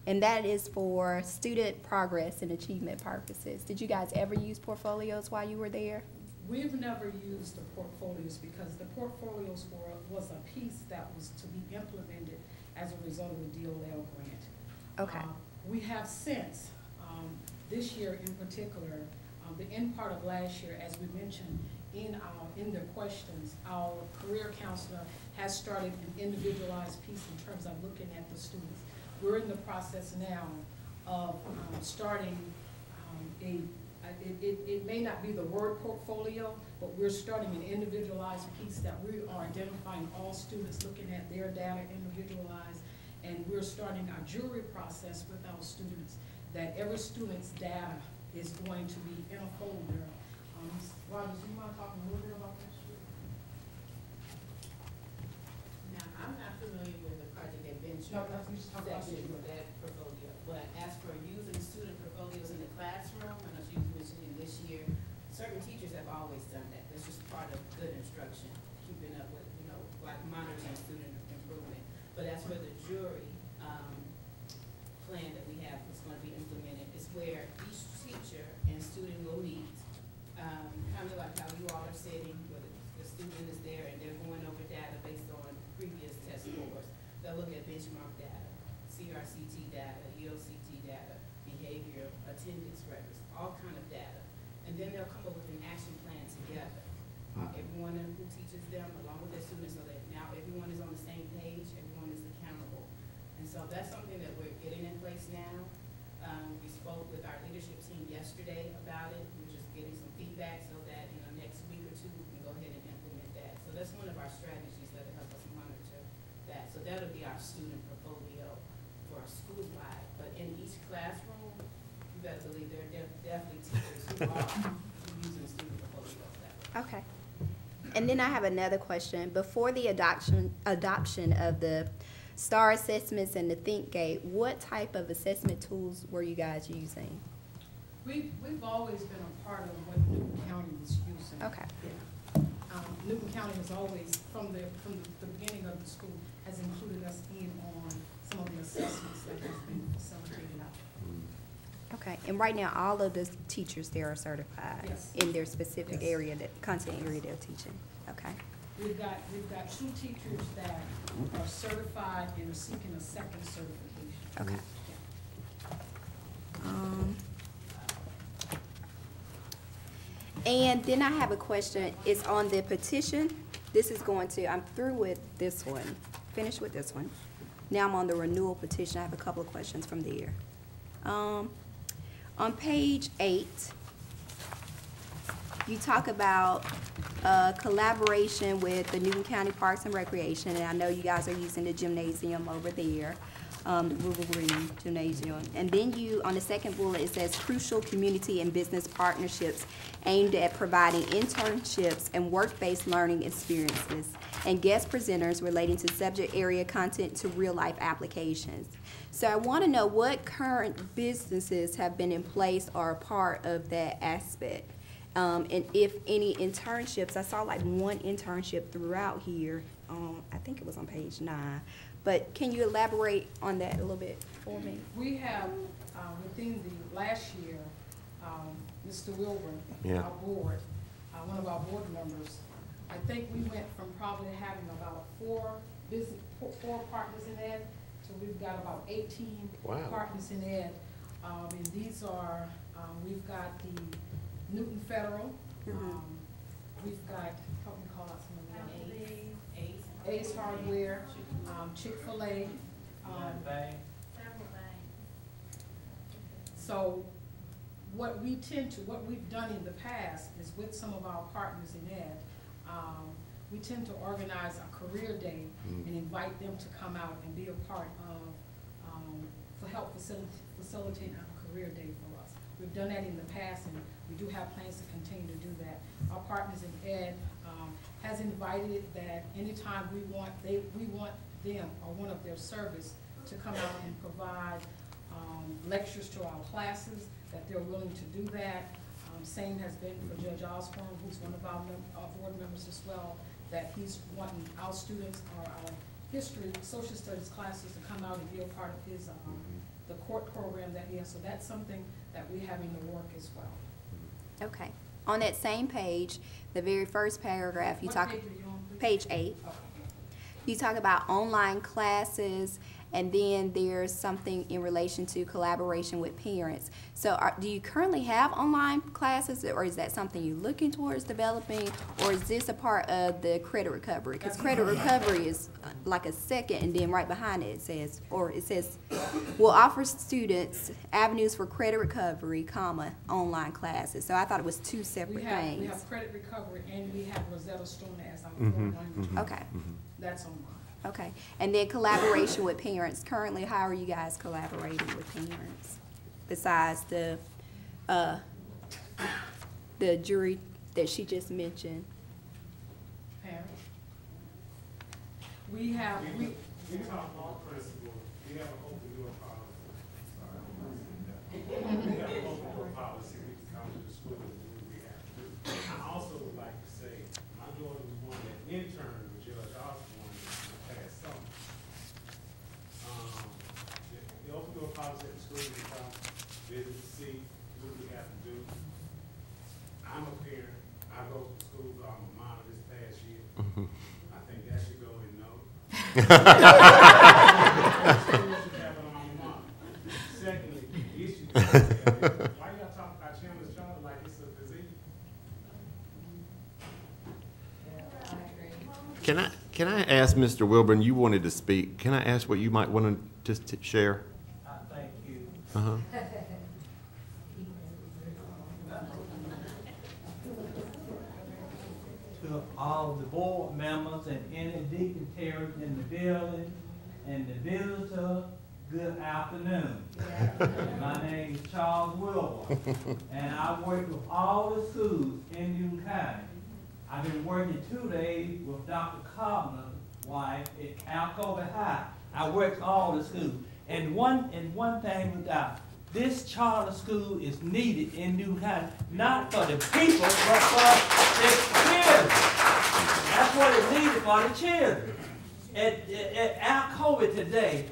And that is for student progress and achievement purposes. Did you guys ever use portfolios while you were there? We've never used the portfolios because the portfolios was a piece that was to be implemented as a result of the DOL grant. Okay. We have since, this year in particular, the end part of last year, as we mentioned in the questions, our career counselor has started an individualized piece in terms of looking at the students. We're in the process now of starting it may not be the word portfolio, but we're starting an individualized piece that we are identifying all students, looking at their data individualized, and we're starting our jury process with our students, that every student's data is going to be in a folder. Roger, do you want to talk a little bit about that? Now, I'm not familiar with the Project Adventure No, we just talked about section of that portfolio, but as for using student portfolios in the classroom, I know she was mentioning this year, certain teachers have always done that. That's just part of good instruction, keeping up with, like monitoring student improvement. But as for the jury plan that we have that's going to be implemented, is where each teacher and student will meet, kind of like how you all are sitting, where the student is there and they're going over data based on previous test scores. They'll look at benchmark data, CRCT data, EOCT data, behavior, attendance records, all kind of data. And then they'll come up with an action plan together. Everyone who teaches them, along with their students, so that now everyone is on the same page, everyone is accountable. And so that's something that we're getting in place now. We spoke with our leadership team yesterday about it. We're just getting some feedback so that in the next week or two, we can go ahead and implement that. So that's one of our strategies that will help us monitor that. So that'll be our student portfolio for our school-wide. But in each classroom, you better believe there are definitely teachers who are using student portfolios that way. Okay. And then I have another question. Before the adoption of the STAR assessments and the ThinkGate, what type of assessment tools were you guys using? We've always been a part of what Newton County was using. Okay. Yeah. Newton County has always, from the beginning of the school, has included us in on some of the assessments that has been facilitated out. Okay, and right now, all of the teachers there are certified Yes. in their specific Yes. area, content area they're teaching. Okay. We've got 2 teachers that are certified and are seeking a second certification. Okay. And then I have a question. It's on the petition. This is going to, I'm through with this one, finished with this one. Now I'm on the renewal petition. I have a couple of questions from there. On page 8, you talk about collaboration with the Newton County Parks and Recreation, and I know you guys are using the gymnasium over there, the Rural Green Gymnasium. And then on the second bullet, it says crucial community and business partnerships aimed at providing internships and work-based learning experiences. and guest presenters relating to subject area content to real-life applications. So I want to know what current businesses have been in place or a part of that aspect. And if any internships, I saw like one internship throughout here, I think it was on page 9. But can you elaborate on that a little bit for me? We have, within the last year, Mr. Wilburn, Yeah. our board, one of our board members, I think we went from probably having about four partners in ed, so we've got about 18 Wow. partners in ed. And these are, we've got the Newton Federal, we've got, help me call out some of them. Ace Hardware, Chick-fil-A. So what we've done in the past is with some of our partners in ed, we tend to organize a career day and invite them to come out and be a part of, for help facilitating a career day for us. We've done that in the past, and we do have plans to continue to do that. Our partners in ed has invited that anytime we want them or one of their service to come out and provide lectures to our classes, that they're willing to do that. Same has been for Judge Osborne, who's one of our board members as well, that he's wanting our students or our history, social studies classes to come out and be a part of his, the court program that he has. So that's something that we have in the work as well. Okay. On that same page, the very first paragraph, you What talk, page are you on, please? page 8. Okay. You talk about online classes, and then there's something in relation to collaboration with parents. So do you currently have online classes, or is that something you're looking towards developing, or is this a part of the credit recovery? Because credit recovery is like a second, and then right behind it, it says, will offer students avenues for credit recovery, online classes. So I thought it was two separate things. We have credit recovery, and we have Rosetta Stone as our foreign language. Okay. That's online. Okay, and then collaboration with parents. Currently, how are you guys collaborating with parents? Besides the jury that she just mentioned. Parents. We have, We talk about principles. We have an open door policy. We have an open door policy. We can come to the school and do what we have to do. I also would like to say, my daughter was one that interned with Judge Osborne this past summer. The open door policy at the school, we come, visit to see what we have to do. I'm a parent. I go to school for alma mater this past year. I think that should go in note. Secondly, the issue why y'all talking about Chandler's Charter like it's a disease? Can I ask Mr. Wilburn, you wanted to speak, can I ask what you might want to just share? Thank you. Uh-huh. To all the board members and any dignitaries in the building and the visitor, good afternoon. My name is Charles Wilbur, and I work with all the schools in Newton County. I've been working 2 days with Dr. Carpenter's wife at Alcova High. I work all the schools. And one thing with that, this charter school is needed in Newton County, not for the people, but for the children. That's what it's needed for the children. At Alcova today,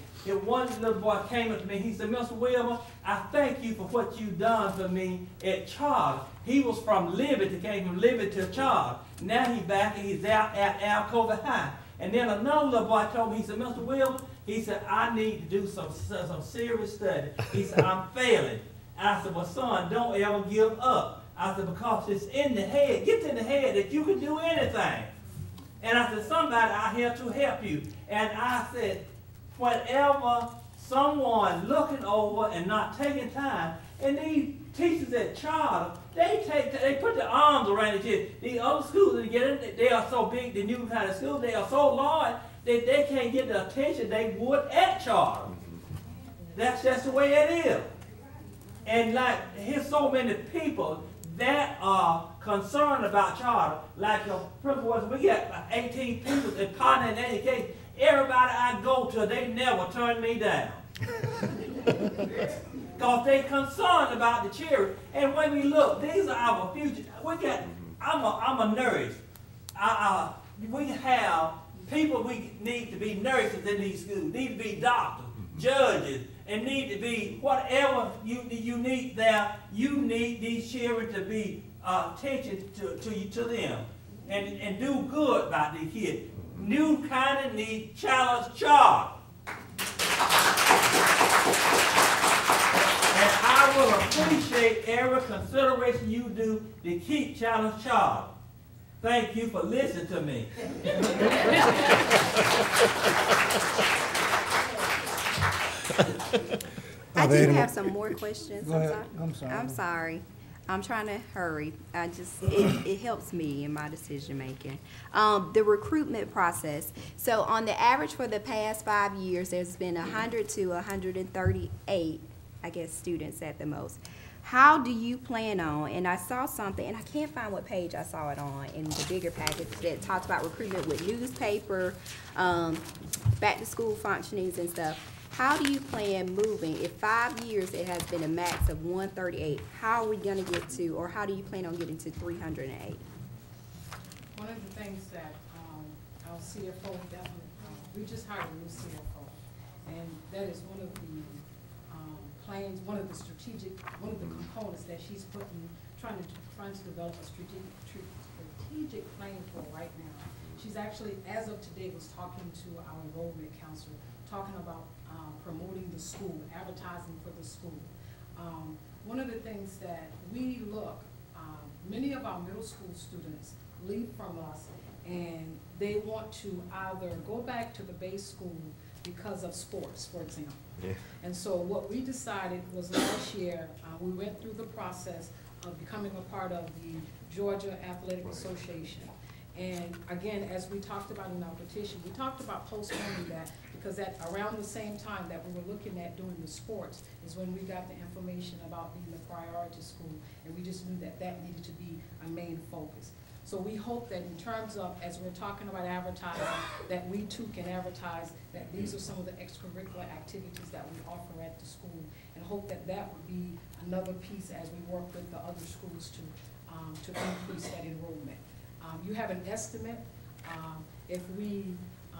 one little boy came up to me, he said, Mr. Wilbur, I thank you for what you've done for me at Charter. He was from Liberty, came from Liberty to Charter. Now he's back and he's out at Alcova High. And then another little boy told me, he said, Mr. Wilbur, he said, I need to do some serious study. He said, I'm failing. And I said, well, son, don't ever give up. I said, because it's in the head. Get in the head that you can do anything. And I said, somebody out here to help you. And I said, whatever someone looking over and not taking time, and these teachers at Charter, they put their arms around the kids. These other schools that get in, they are so big, the Newton County schools, they are so large that they can't get the attention they would at Charter. That's just the way it is. And like, here's so many people that are concerned about charter, like the principal was, we got like 18 people in content and education. Everybody I go to, they never turn me down. Because they concerned about the children. And when we look, these are our future. We got, I'm a nurse. We have people we need to be nurses in these schools, need to be doctors, judges, and need to be whatever you need there. You need these children to be attention to them and do good by these kids. New kind of need challenge charge. And I will appreciate every consideration you do to keep challenge charge. Thank you for listening to me. I do have some more questions. Go ahead. I'm sorry. I'm sorry. I'm trying to hurry. It helps me in my decision making. The recruitment process. So on the average for the past 5 years, there's been 100 to 138, I guess, students at the most. How do you plan on, and I saw something, and I can't find what page I saw it on in the bigger package that talks about recruitment with newspaper, back to school functionings and stuff. How do you plan moving? If 5 years it has been a max of 138, how are we going to get to, or how do you plan on getting to 308? One of the things that our CFO definitely, we just hired a new CFO, and that is one of the plans, one of the components that she's trying to develop a strategic plan for right now. She's actually, as of today, was talking to our enrollment counselor, talking about promoting the school, advertising for the school. One of the things that we many of our middle school students leave from us and they want to either go back to the base school because of sports, for example. Yeah. And so what we decided was last year, we went through the process of becoming a part of the Georgia Athletic Association. And again, as we talked about in our petition, we talked about postponing that because at around the same time that we were looking at doing the sports is when we got the information about being a priority school, and we just knew that that needed to be a main focus. So we hope that in terms of, as we're talking about advertising, that we too can advertise that these are some of the extracurricular activities that we offer at the school, and hope that that would be another piece as we work with the other schools to increase that enrollment. You have an estimate.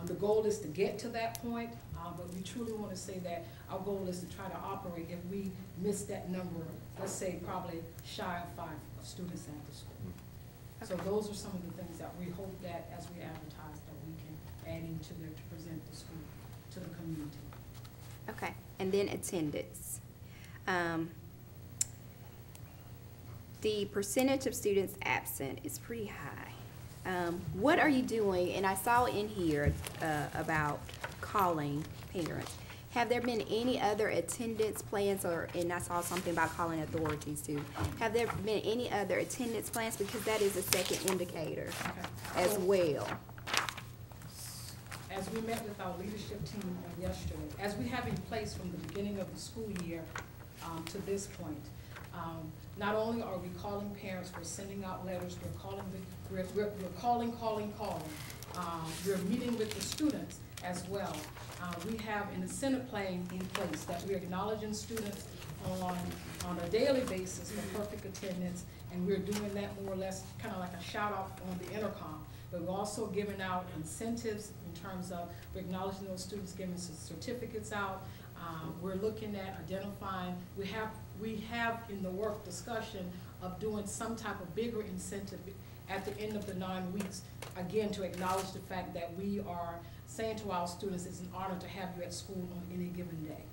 The goal is to get to that point, but we truly want to say that our goal is to try to operate if we miss that number, let's say probably shy of 5 students at the school. Okay. So those are some of the things that we hope that as we advertise that we can add into there to present the school to the community. Okay, and then attendance. The percentage of students absent is pretty high. What are you doing, and I saw in here about calling parents. Have there been any other attendance plans, and I saw something about calling authorities too. Have there been any other attendance plans? Because that is a second indicator as well. As we met with our leadership team yesterday, as we have in place from the beginning of the school year to this point, not only are we calling parents, we're sending out letters, we're calling. We're meeting with the students as well. We have an incentive plan in place that we're acknowledging students on a daily basis for perfect attendance, and we're doing that more or less kind of like a shout out on the intercom. But we're also giving out incentives in terms of we're acknowledging those students, giving some certificates out. We're looking at identifying, we have in the work discussion of doing some type of bigger incentive at the end of the 9 weeks, again, to acknowledge the fact that we are saying to our students, it's an honor to have you at school on any given day.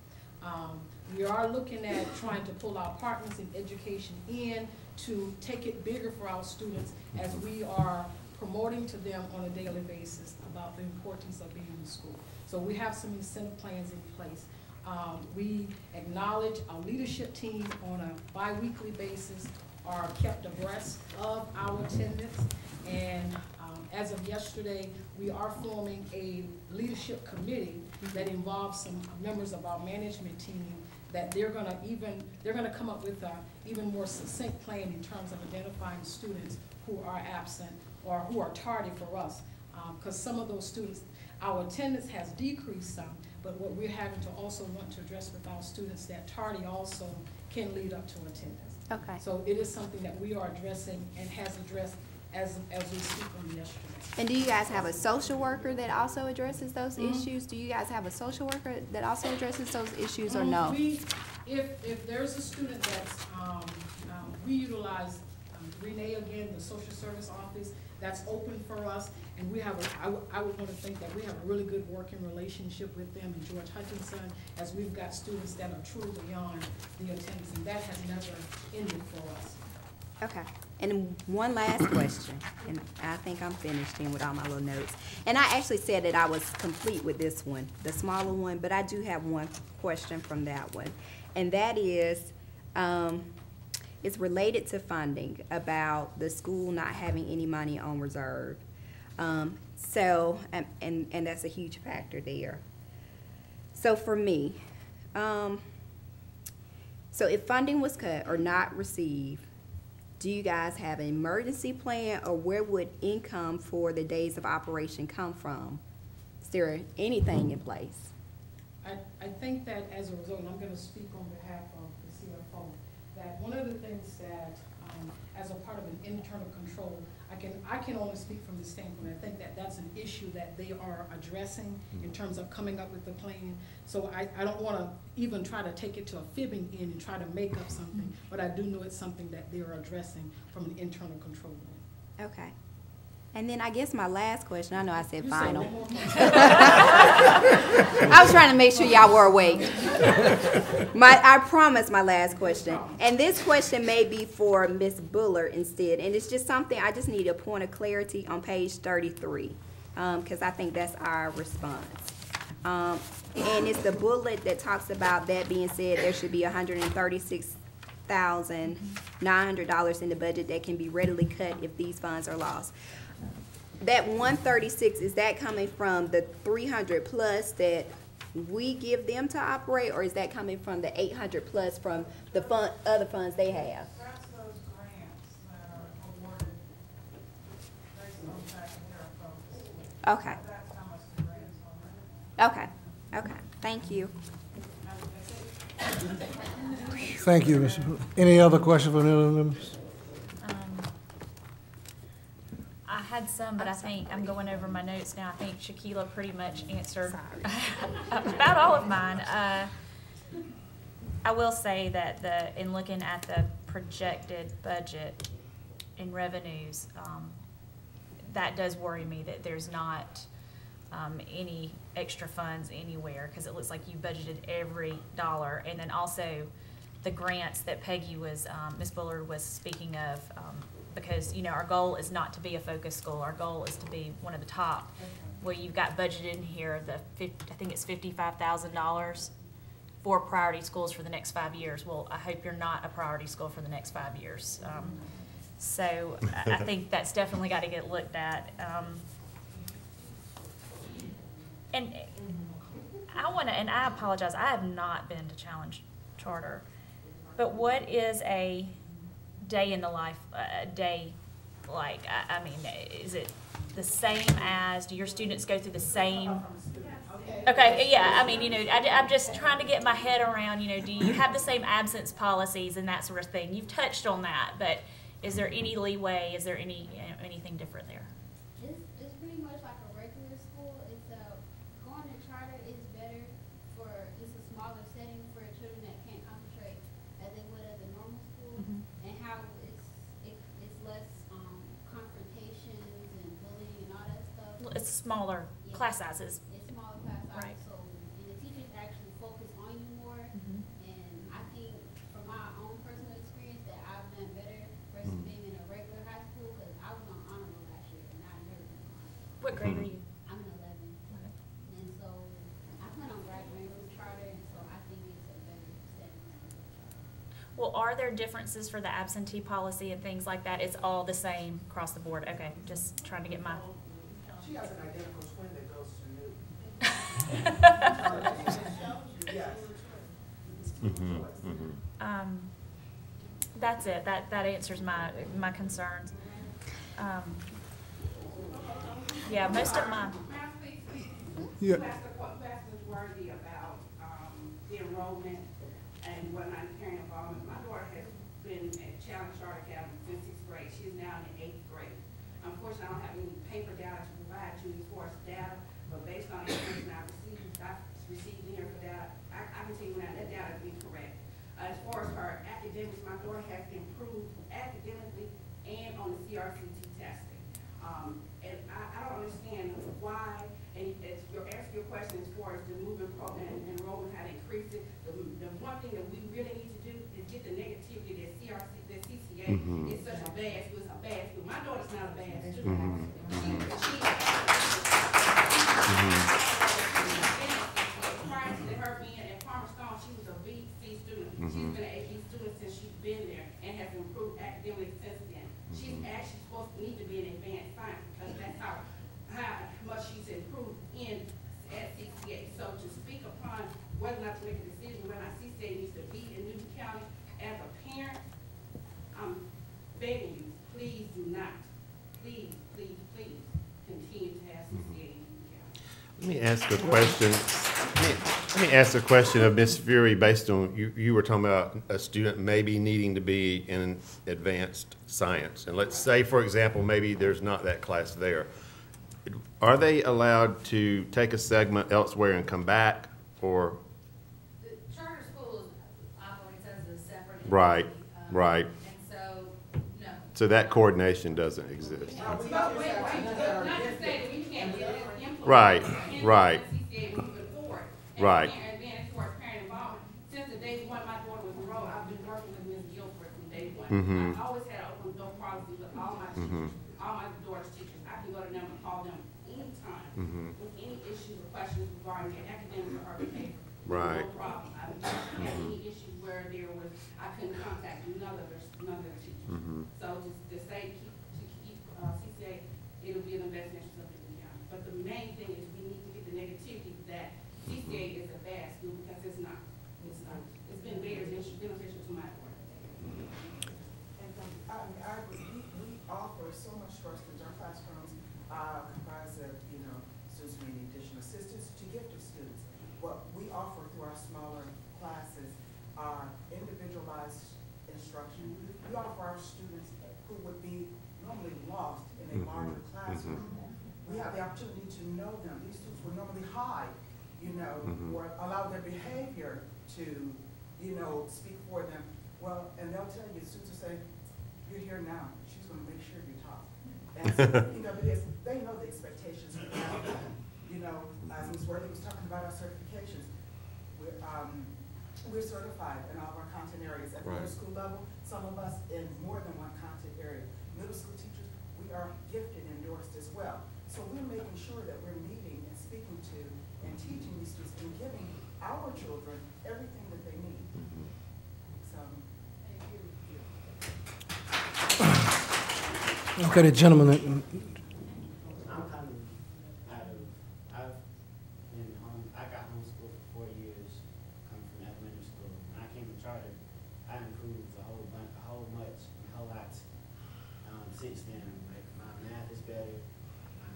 We are looking at trying to pull our partners in education in to take it bigger for our students as we are promoting to them on a daily basis about the importance of being in school. So we have some incentive plans in place. We acknowledge our leadership team on a bi-weekly basis are kept abreast of our attendance, and as of yesterday, we are forming a leadership committee that involves some members of our management team that they're gonna come up with a even more succinct plan in terms of identifying students who are absent or who are tardy for us. Because some of those students, our attendance has decreased some, but what we're having to also want to address with our students, that tardy also can lead up to attendance. Okay. So it is something that we are addressing and has addressed as we speak on yesterday. And do you guys have a social worker that also addresses those issues? Do you guys have a social worker that also addresses those issues, or no? If there's a student that's, we utilize Renee again, the social service office, that's open for us, and we have I would want to think that we have a really good working relationship with them and George Hutchinson, as we've got students that are truly beyond the attendance, and that has never ended for us. Okay. And one last question, and I think I'm finished in with all my little notes. And I actually said that I was complete with this one, the smaller one, but I do have one question from that one. And that is, it's related to funding, about the school not having any money on reserve. And that's a huge factor there. So for me, so if funding was cut or not received, do you guys have an emergency plan, or where would income for the days of operation come from? Is there anything in place? I think that as a result, and I'm going to speak on behalf of the CFO, that one of the things that, as a part of an internal control, I can only speak from the standpoint, I think that that's an issue that they are addressing in terms of coming up with the plan. So I don't want to even try to take it to a fibbing end and try to make up something, but I do know it's something that they are addressing from an internal control end. Okay. And then I guess my last question, I know I said You final. said one more question. I was trying to make sure y'all were awake. I promise my last question. And this question may be for Ms. Buller instead, and it's just something, I just need a point of clarity on page 33, because I think that's our response. And it's the bullet that talks about, that being said, there should be $136,900 in the budget that can be readily cut if these funds are lost. That 136, is that coming from the 300 plus that we give them to operate, or is that coming from the 800 plus from the other funds they have? That's those grants that are awarded based on tax and Okay. That's how much the grants are. Okay. Okay. Thank you. Thank you, Mr. Booth. Any other questions from any other members? I had some, but I think I'm going over my notes now. I think Shaquila pretty much answered about all of mine. I will say that in looking at the projected budget in revenues, that does worry me that there's not any extra funds anywhere, because it looks like you budgeted every dollar. And then also the grants that Peggy was, Ms. Bullard was speaking of, because, you know, our goal is not to be a focus school. Our goal is to be one of the top. Well, you've got budgeted in here, I think it's $55,000 for priority schools for the next 5 years. Well, I hope you're not a priority school for the next 5 years. So I think that's definitely got to get looked at. And I apologize, I have not been to Challenge Charter, but what is a day in the life, like? I mean, is it the same as, do your students go through the same? Okay, yeah, I mean, you know, I'm just trying to get my head around, you know, do you have the same absence policies and that sort of thing? You've touched on that, but is there any leeway? Is there any, you know, anything different there? It's pretty much like a regular school. It's going to charter is better for, it's a smaller setting for children that can't concentrate as they would at the normal school, and how it's less confrontations and bullying and all that stuff. It's smaller class sizes. It's smaller class size, Right. so and the teachers actually focus on you more. And I think from my own personal experience that I've done better versus being in a regular high school, because I was on honor roll last year and I've never been on honor roll. What grade are you? I'm in 11. And so I plan on graduating from charter, and so I think it's a better setting than the charter. Well, are there differences for the absentee policy and things like that? It's all the same across the board. Okay, just trying to get my. She has an identical twin that goes to New. Yes. That's it. That answers my concerns. Yeah, most of my. May I speak, please? Yeah. You asked Ms. Worthy about, the enrollment and whatnot, parent involvement. My daughter has been at Challenge Charter Academy since 6th grade. She is now in the 8th grade. Unfortunately, I don't have any paper data to provide you as far as data, but based on the information I've received here for data, I can tell you now that data is incorrect. As far as her academics, my daughter has improved academically and on the CRCT testing. And I don't understand why, and as your answer your question as far as the movement program and enrollment, how to increase it, the one thing that we really need to do is get the negativity that CCA is such a bad school. It's a bad school. My daughter's not a bad student. Prior to her being at Palmer Stone, she was a BC student. She's been an AP student since she's been there and has improved academically since then. She's actually supposed to need to be in advanced science because that's how much she's improved at CCA. So to speak upon whether or not to make a decision whether or not CCA needs to be in Newton County, as a parent, I'm begging you, please do not, please continue to have CCA in Newton County. Let me ask a question. Let me ask a question of Ms. Fury based on, you were talking about a student maybe needing to be in advanced science. And let's say, for example, maybe there's not that class there. Are they allowed to take a segment elsewhere and come back, or? The charter schools operates as a separate entity. Right, right. And so, no. So that coordination doesn't exist. Not to say that we can't implement. Right, right. CCA moving forward. Right. And then as far as parent involvement, since the day one my daughter was enrolled, I've been working with Ms. Guilford from day one. I've always had an open door policy with all my teachers, all my daughter's teachers. I can go to them and call them anytime with any issues or questions regarding their academics or behavior. Right. No problem. I haven't had any issues where there was, I couldn't contact none of their teachers. So to say keep CCA, it'll be in the best interest of the county. But the main thing is we need to get the negativity that CCA is a bad school, because it's not. It's not. It's been very beneficial to my daughter. And I agree. We offer so much trust in our classrooms, comprised of, students who need additional assistance to gifted students. What we offer through our smaller classes are individualized instruction. We offer our students who would be normally lost in a larger classroom. We have the opportunity to know them. These students would normally hide, or allow their behavior to, speak for them. Well, and they'll tell you, students will say, you're here now. She's going to make sure you're taught. And so, because they know the expectations we have. As Ms. Worthy was talking about our certifications, we're certified in all of our content areas. At the middle school level, some of us in more than one content area. Middle school teachers, we are gifted and endorsed as well. So we're making sure that we're meeting and speaking to and teaching these students and giving our children everything that they need. So, thank you. Okay, the gentleman, I'm coming out of, I got homeschooled for 4 years, coming from elementary school. When I came to charter, I improved a whole lot. Since then, like my math is better, my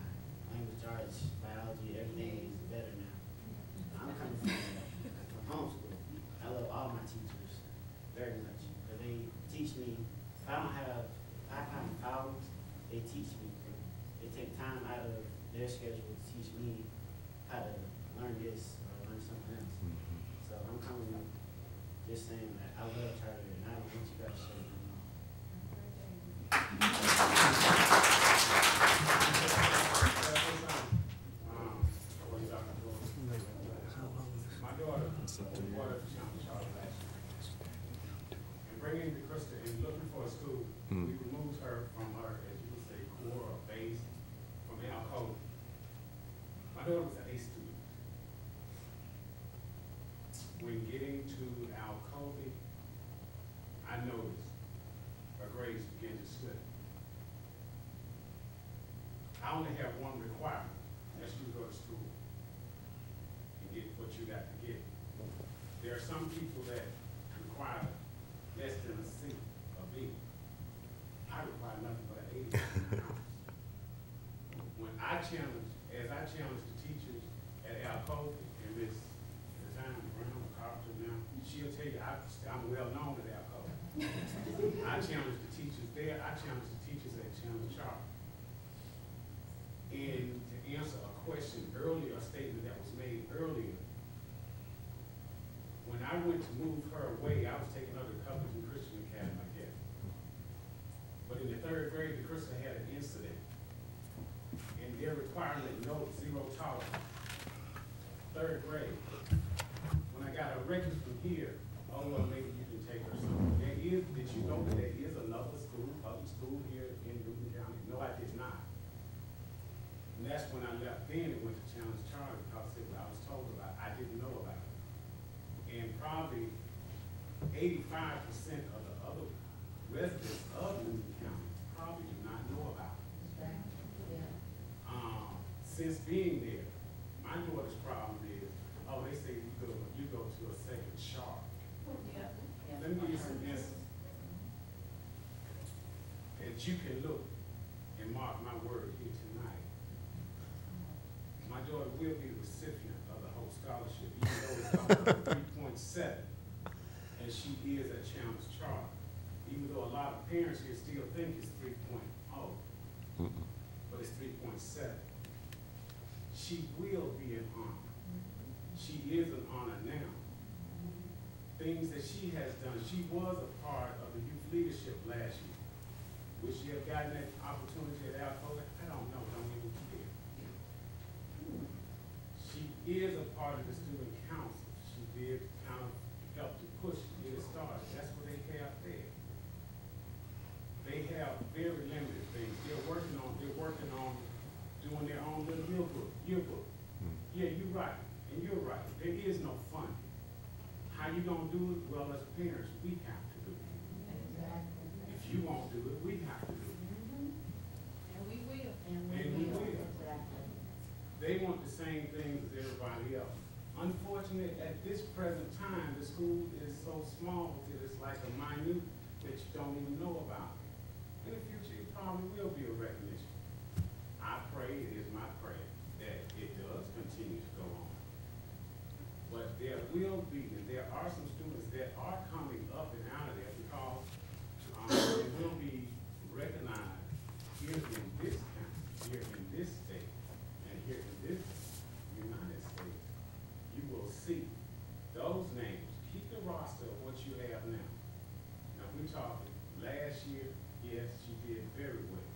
language arts, biology, everything is better now. I'm coming from homeschool. I love all my teachers very much, but they teach me. If I have problems, they teach me. They take time out of their schedule to teach me how to learn this or learn something else. So I'm coming up just saying that I love charter and I don't want you guys to shut it down. My daughter was part of the Challenge Charter last year. And bringing the Krista and looking for a school, we removed her from her, as you would say, core or base from Alcova. My daughter was an A student. When getting to Alcova, I noticed her grades began to slip. I only have one requirement, that's you go to school and get what you got to get. There there are some people that require less than a C, a B. I require nothing but an 80. When I challenge, as I challenge the teachers at Alcova, and Miss Design Brown or Carpenter now, she'll tell you I'm well known at Alcova. I challenge the teachers there, I challenge the teachers at Chandler Charter. And to answer a question earlier, a statement that was made earlier, when I went to move her away, I was taking her to Covington Christian Academy, I guess. But in the 3rd grade, the Christian had an incident. And their requirement note 0 tolerance. 3rd grade. When I got a record from here, oh, well, maybe you can take her somewhere. Did you know that there is another school, public school here in Newton County? No, I did not. And that's when I left then and went to Challenge Charter because it, I was told about it. I didn't know about it. And probably 85% of the other residents of Newton County probably do not know about it. Since being there, my daughter's problem is, oh, they say you go to a second chart. Let me give you some instances that you can look and mark my word here tonight. My daughter will be the recipient of the whole scholarship, even though it's only 3.7, and she is at Challenge Charter. Even though a lot of parents here still think it's 3.0, but it's 3.7. She will be an honor. She is an honor now. Things that she has done, she was a part of the youth leadership last year. Would she have gotten that opportunity at Alcoa? I don't know, don't even care. She is a part of the student council. She did kind of help to push to get it started. That's what they have there. They have very limited things. They're working on doing their own little yearbook. Yeah, you're right, and you're right. There is no funding. How you gonna do it? Well, as parents, we have to do it. Exactly. If you won't do it, we have to do it. And we will. And we will. Exactly. They want the same things as everybody else. Unfortunately, at this present time, the school is so small that it's like a minute that you don't even know about. In the future, it probably will be a recognition. I pray, it is my prayer, that it does continue to go on. But there will be, and there are some students that are coming up and out of there because they will be recognized here in this county, here in this state, and here in this United States. You will see those names. Keep the roster of what you have now. Now, we're talking last year, yes, she did very well.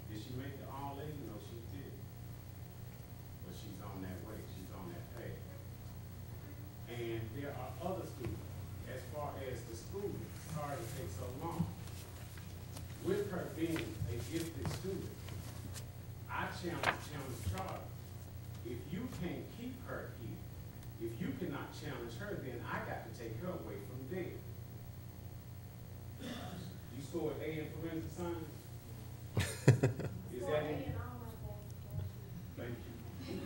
Did she make the All-A? No, she did. But she's on that way. She's on that path. And there are other students. As far as the school, sorry to take so long. With her being a gifted student, I challenge Charter. If you can't keep her here, if you cannot challenge her, then I got to take her away from there. You scored A in forensic science? Is that in? Thank you.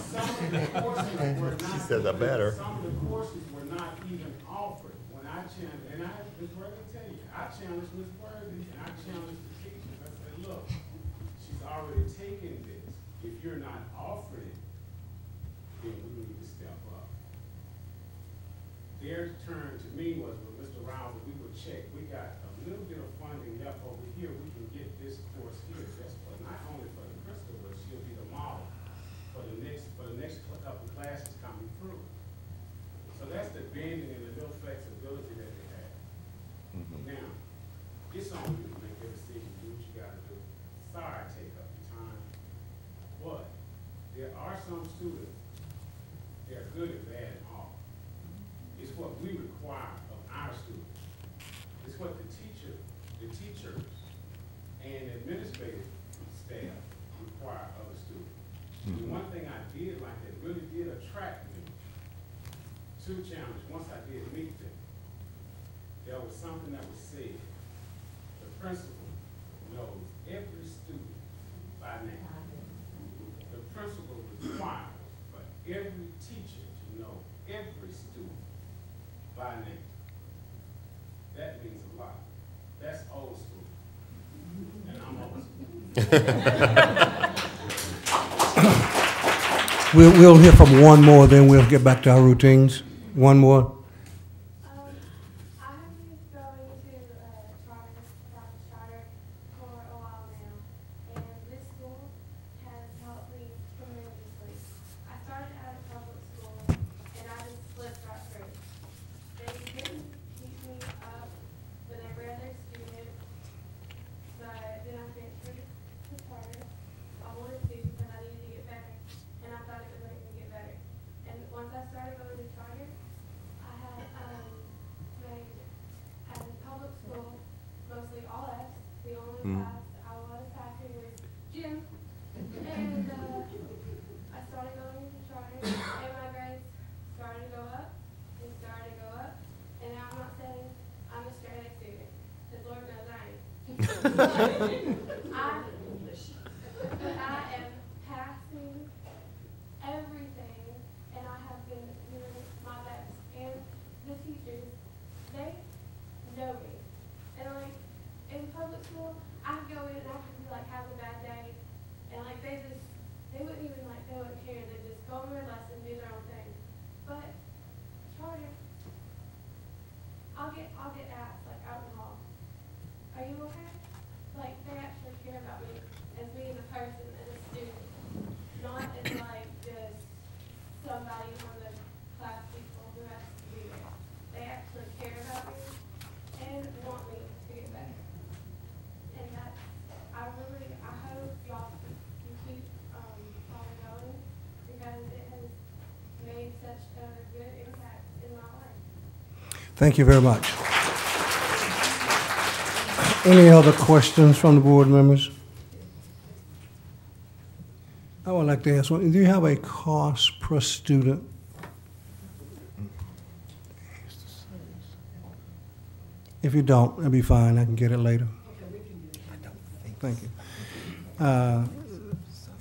Some of the courses were not. She says I better. Some of the courses were not even offered. When I challenged, and Ms. Worthy tell you, I challenged Ms. Worthy and I challenged the teachers. I said, look, she's already taken this. If you're not offering it, then we need to step up. Their turn to me was with Mr. Rouser, we would check. We got a little bit of funding left over here. We can get this course here. That's for not only for the Crystal, but she'll be the model for the next couple of classes coming through. So that's the bending and the little flexibility that they have. Now, it's on you to make your decision, do what you gotta do. Sorry, I take up your time. But there are some students that are good and bad and all. It's what we require of our students. It's what the teachers and administrative staff require of the students. And one thing I did like that really did attract me to Challenge, once I did meet them, there was something that was said. The principal knows every student by name. The principal requires for every teacher to know every student by name. That means a lot. That's old school. And I'm old school. We'll hear from one more, then we'll get back to our routines. One more. I have been going to charter for a while now, and this school has helped me tremendously. I started out at public school, and I just slipped right through. They didn't keep me up with every other student, but then I transferred to charter. I wanted to because I needed to get better, and I thought it would make me get better. And once I started going to charter, I had made at public school mostly all F's. The only class I was passing was gym, and I started going to charter, and my grades started to go up and started to go up. And now I'm not saying I'm a straight A student, because Lord knows I ain't. But I am passing everything, and I have been doing my best. And the teachers, they know me. And like in public school, I go in and I could be like have a bad day, and like they wouldn't even like they wouldn't care. They just go on their lesson, do their own thing. But charter, I'll get asked like out in the hall, are you okay? Like they actually care about me as me as a person, as a student, not as like just somebody from the class people who has to be there. They actually care about me and want me to get better. And that I hope y'all can keep going, because it has made such a good impact in my life. Thank you very much. Any other questions from the board members? I would like to ask one. Do you have a cost per student? If you don't, it'll be fine. I can get it later. Thank you.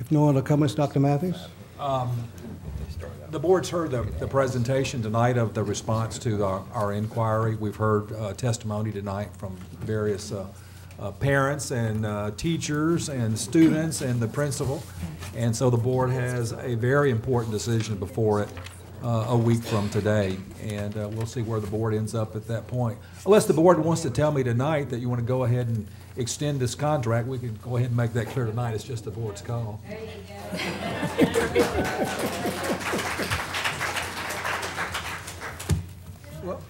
If no other comments, Dr. Matthews? The board's heard the presentation tonight of the response to our inquiry. We've heard testimony tonight from various parents and teachers and students and the principal. And so the board has a very important decision before it a week from today. And we'll see where the board ends up at that point. Unless the board wants to tell me tonight that you want to go ahead and extend this contract, we can go ahead and make that clear tonight. It's just the board's call. There you Well,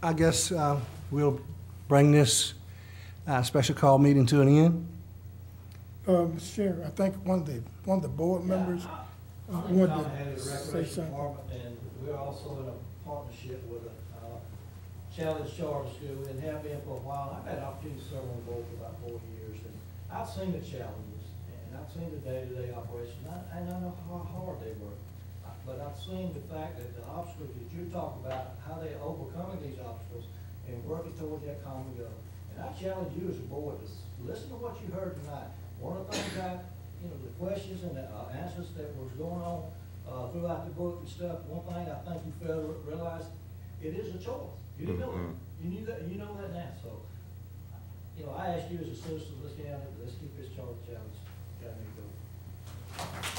I guess we'll bring this special call meeting to an end. Mr. Chair, I think one of the board members wanted Tom had a to say recreation something. department, and we're also in a partnership with a Challenge Charter School, and have been for a while. I've had an opportunity to serve on the board for about 4 years, and I've seen the challenges, and I've seen the day-to-day operation, and I know how hard they work. But I've seen the fact that the obstacles that you talk about, how they're overcoming these obstacles and working towards that common goal. And I challenge you as a board to listen to what you heard tonight. One of the things the questions and the answers that was going on throughout the book and stuff, one thing I think you failed to realize, it is a choice. You didn't know that. You knew that. You know that now. So, I ask you as a citizen, let's get out of it. Let's keep this charter challenge. Got me to go.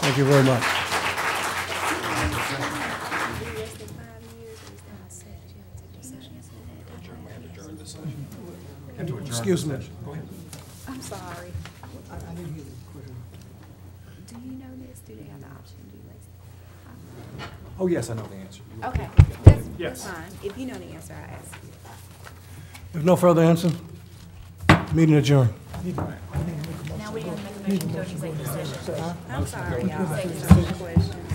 Thank you very much. Excuse me. Go ahead. I'm sorry. I didn't hear the question. Do you know this? Do they have the option to do this? Oh, yes, I know the answer. Okay, that's Yes. fine. If you know the answer, I ask. If no further answer, meeting adjourned. Now we have to make a motion to go to executive session. I'm sorry, y'all. Question.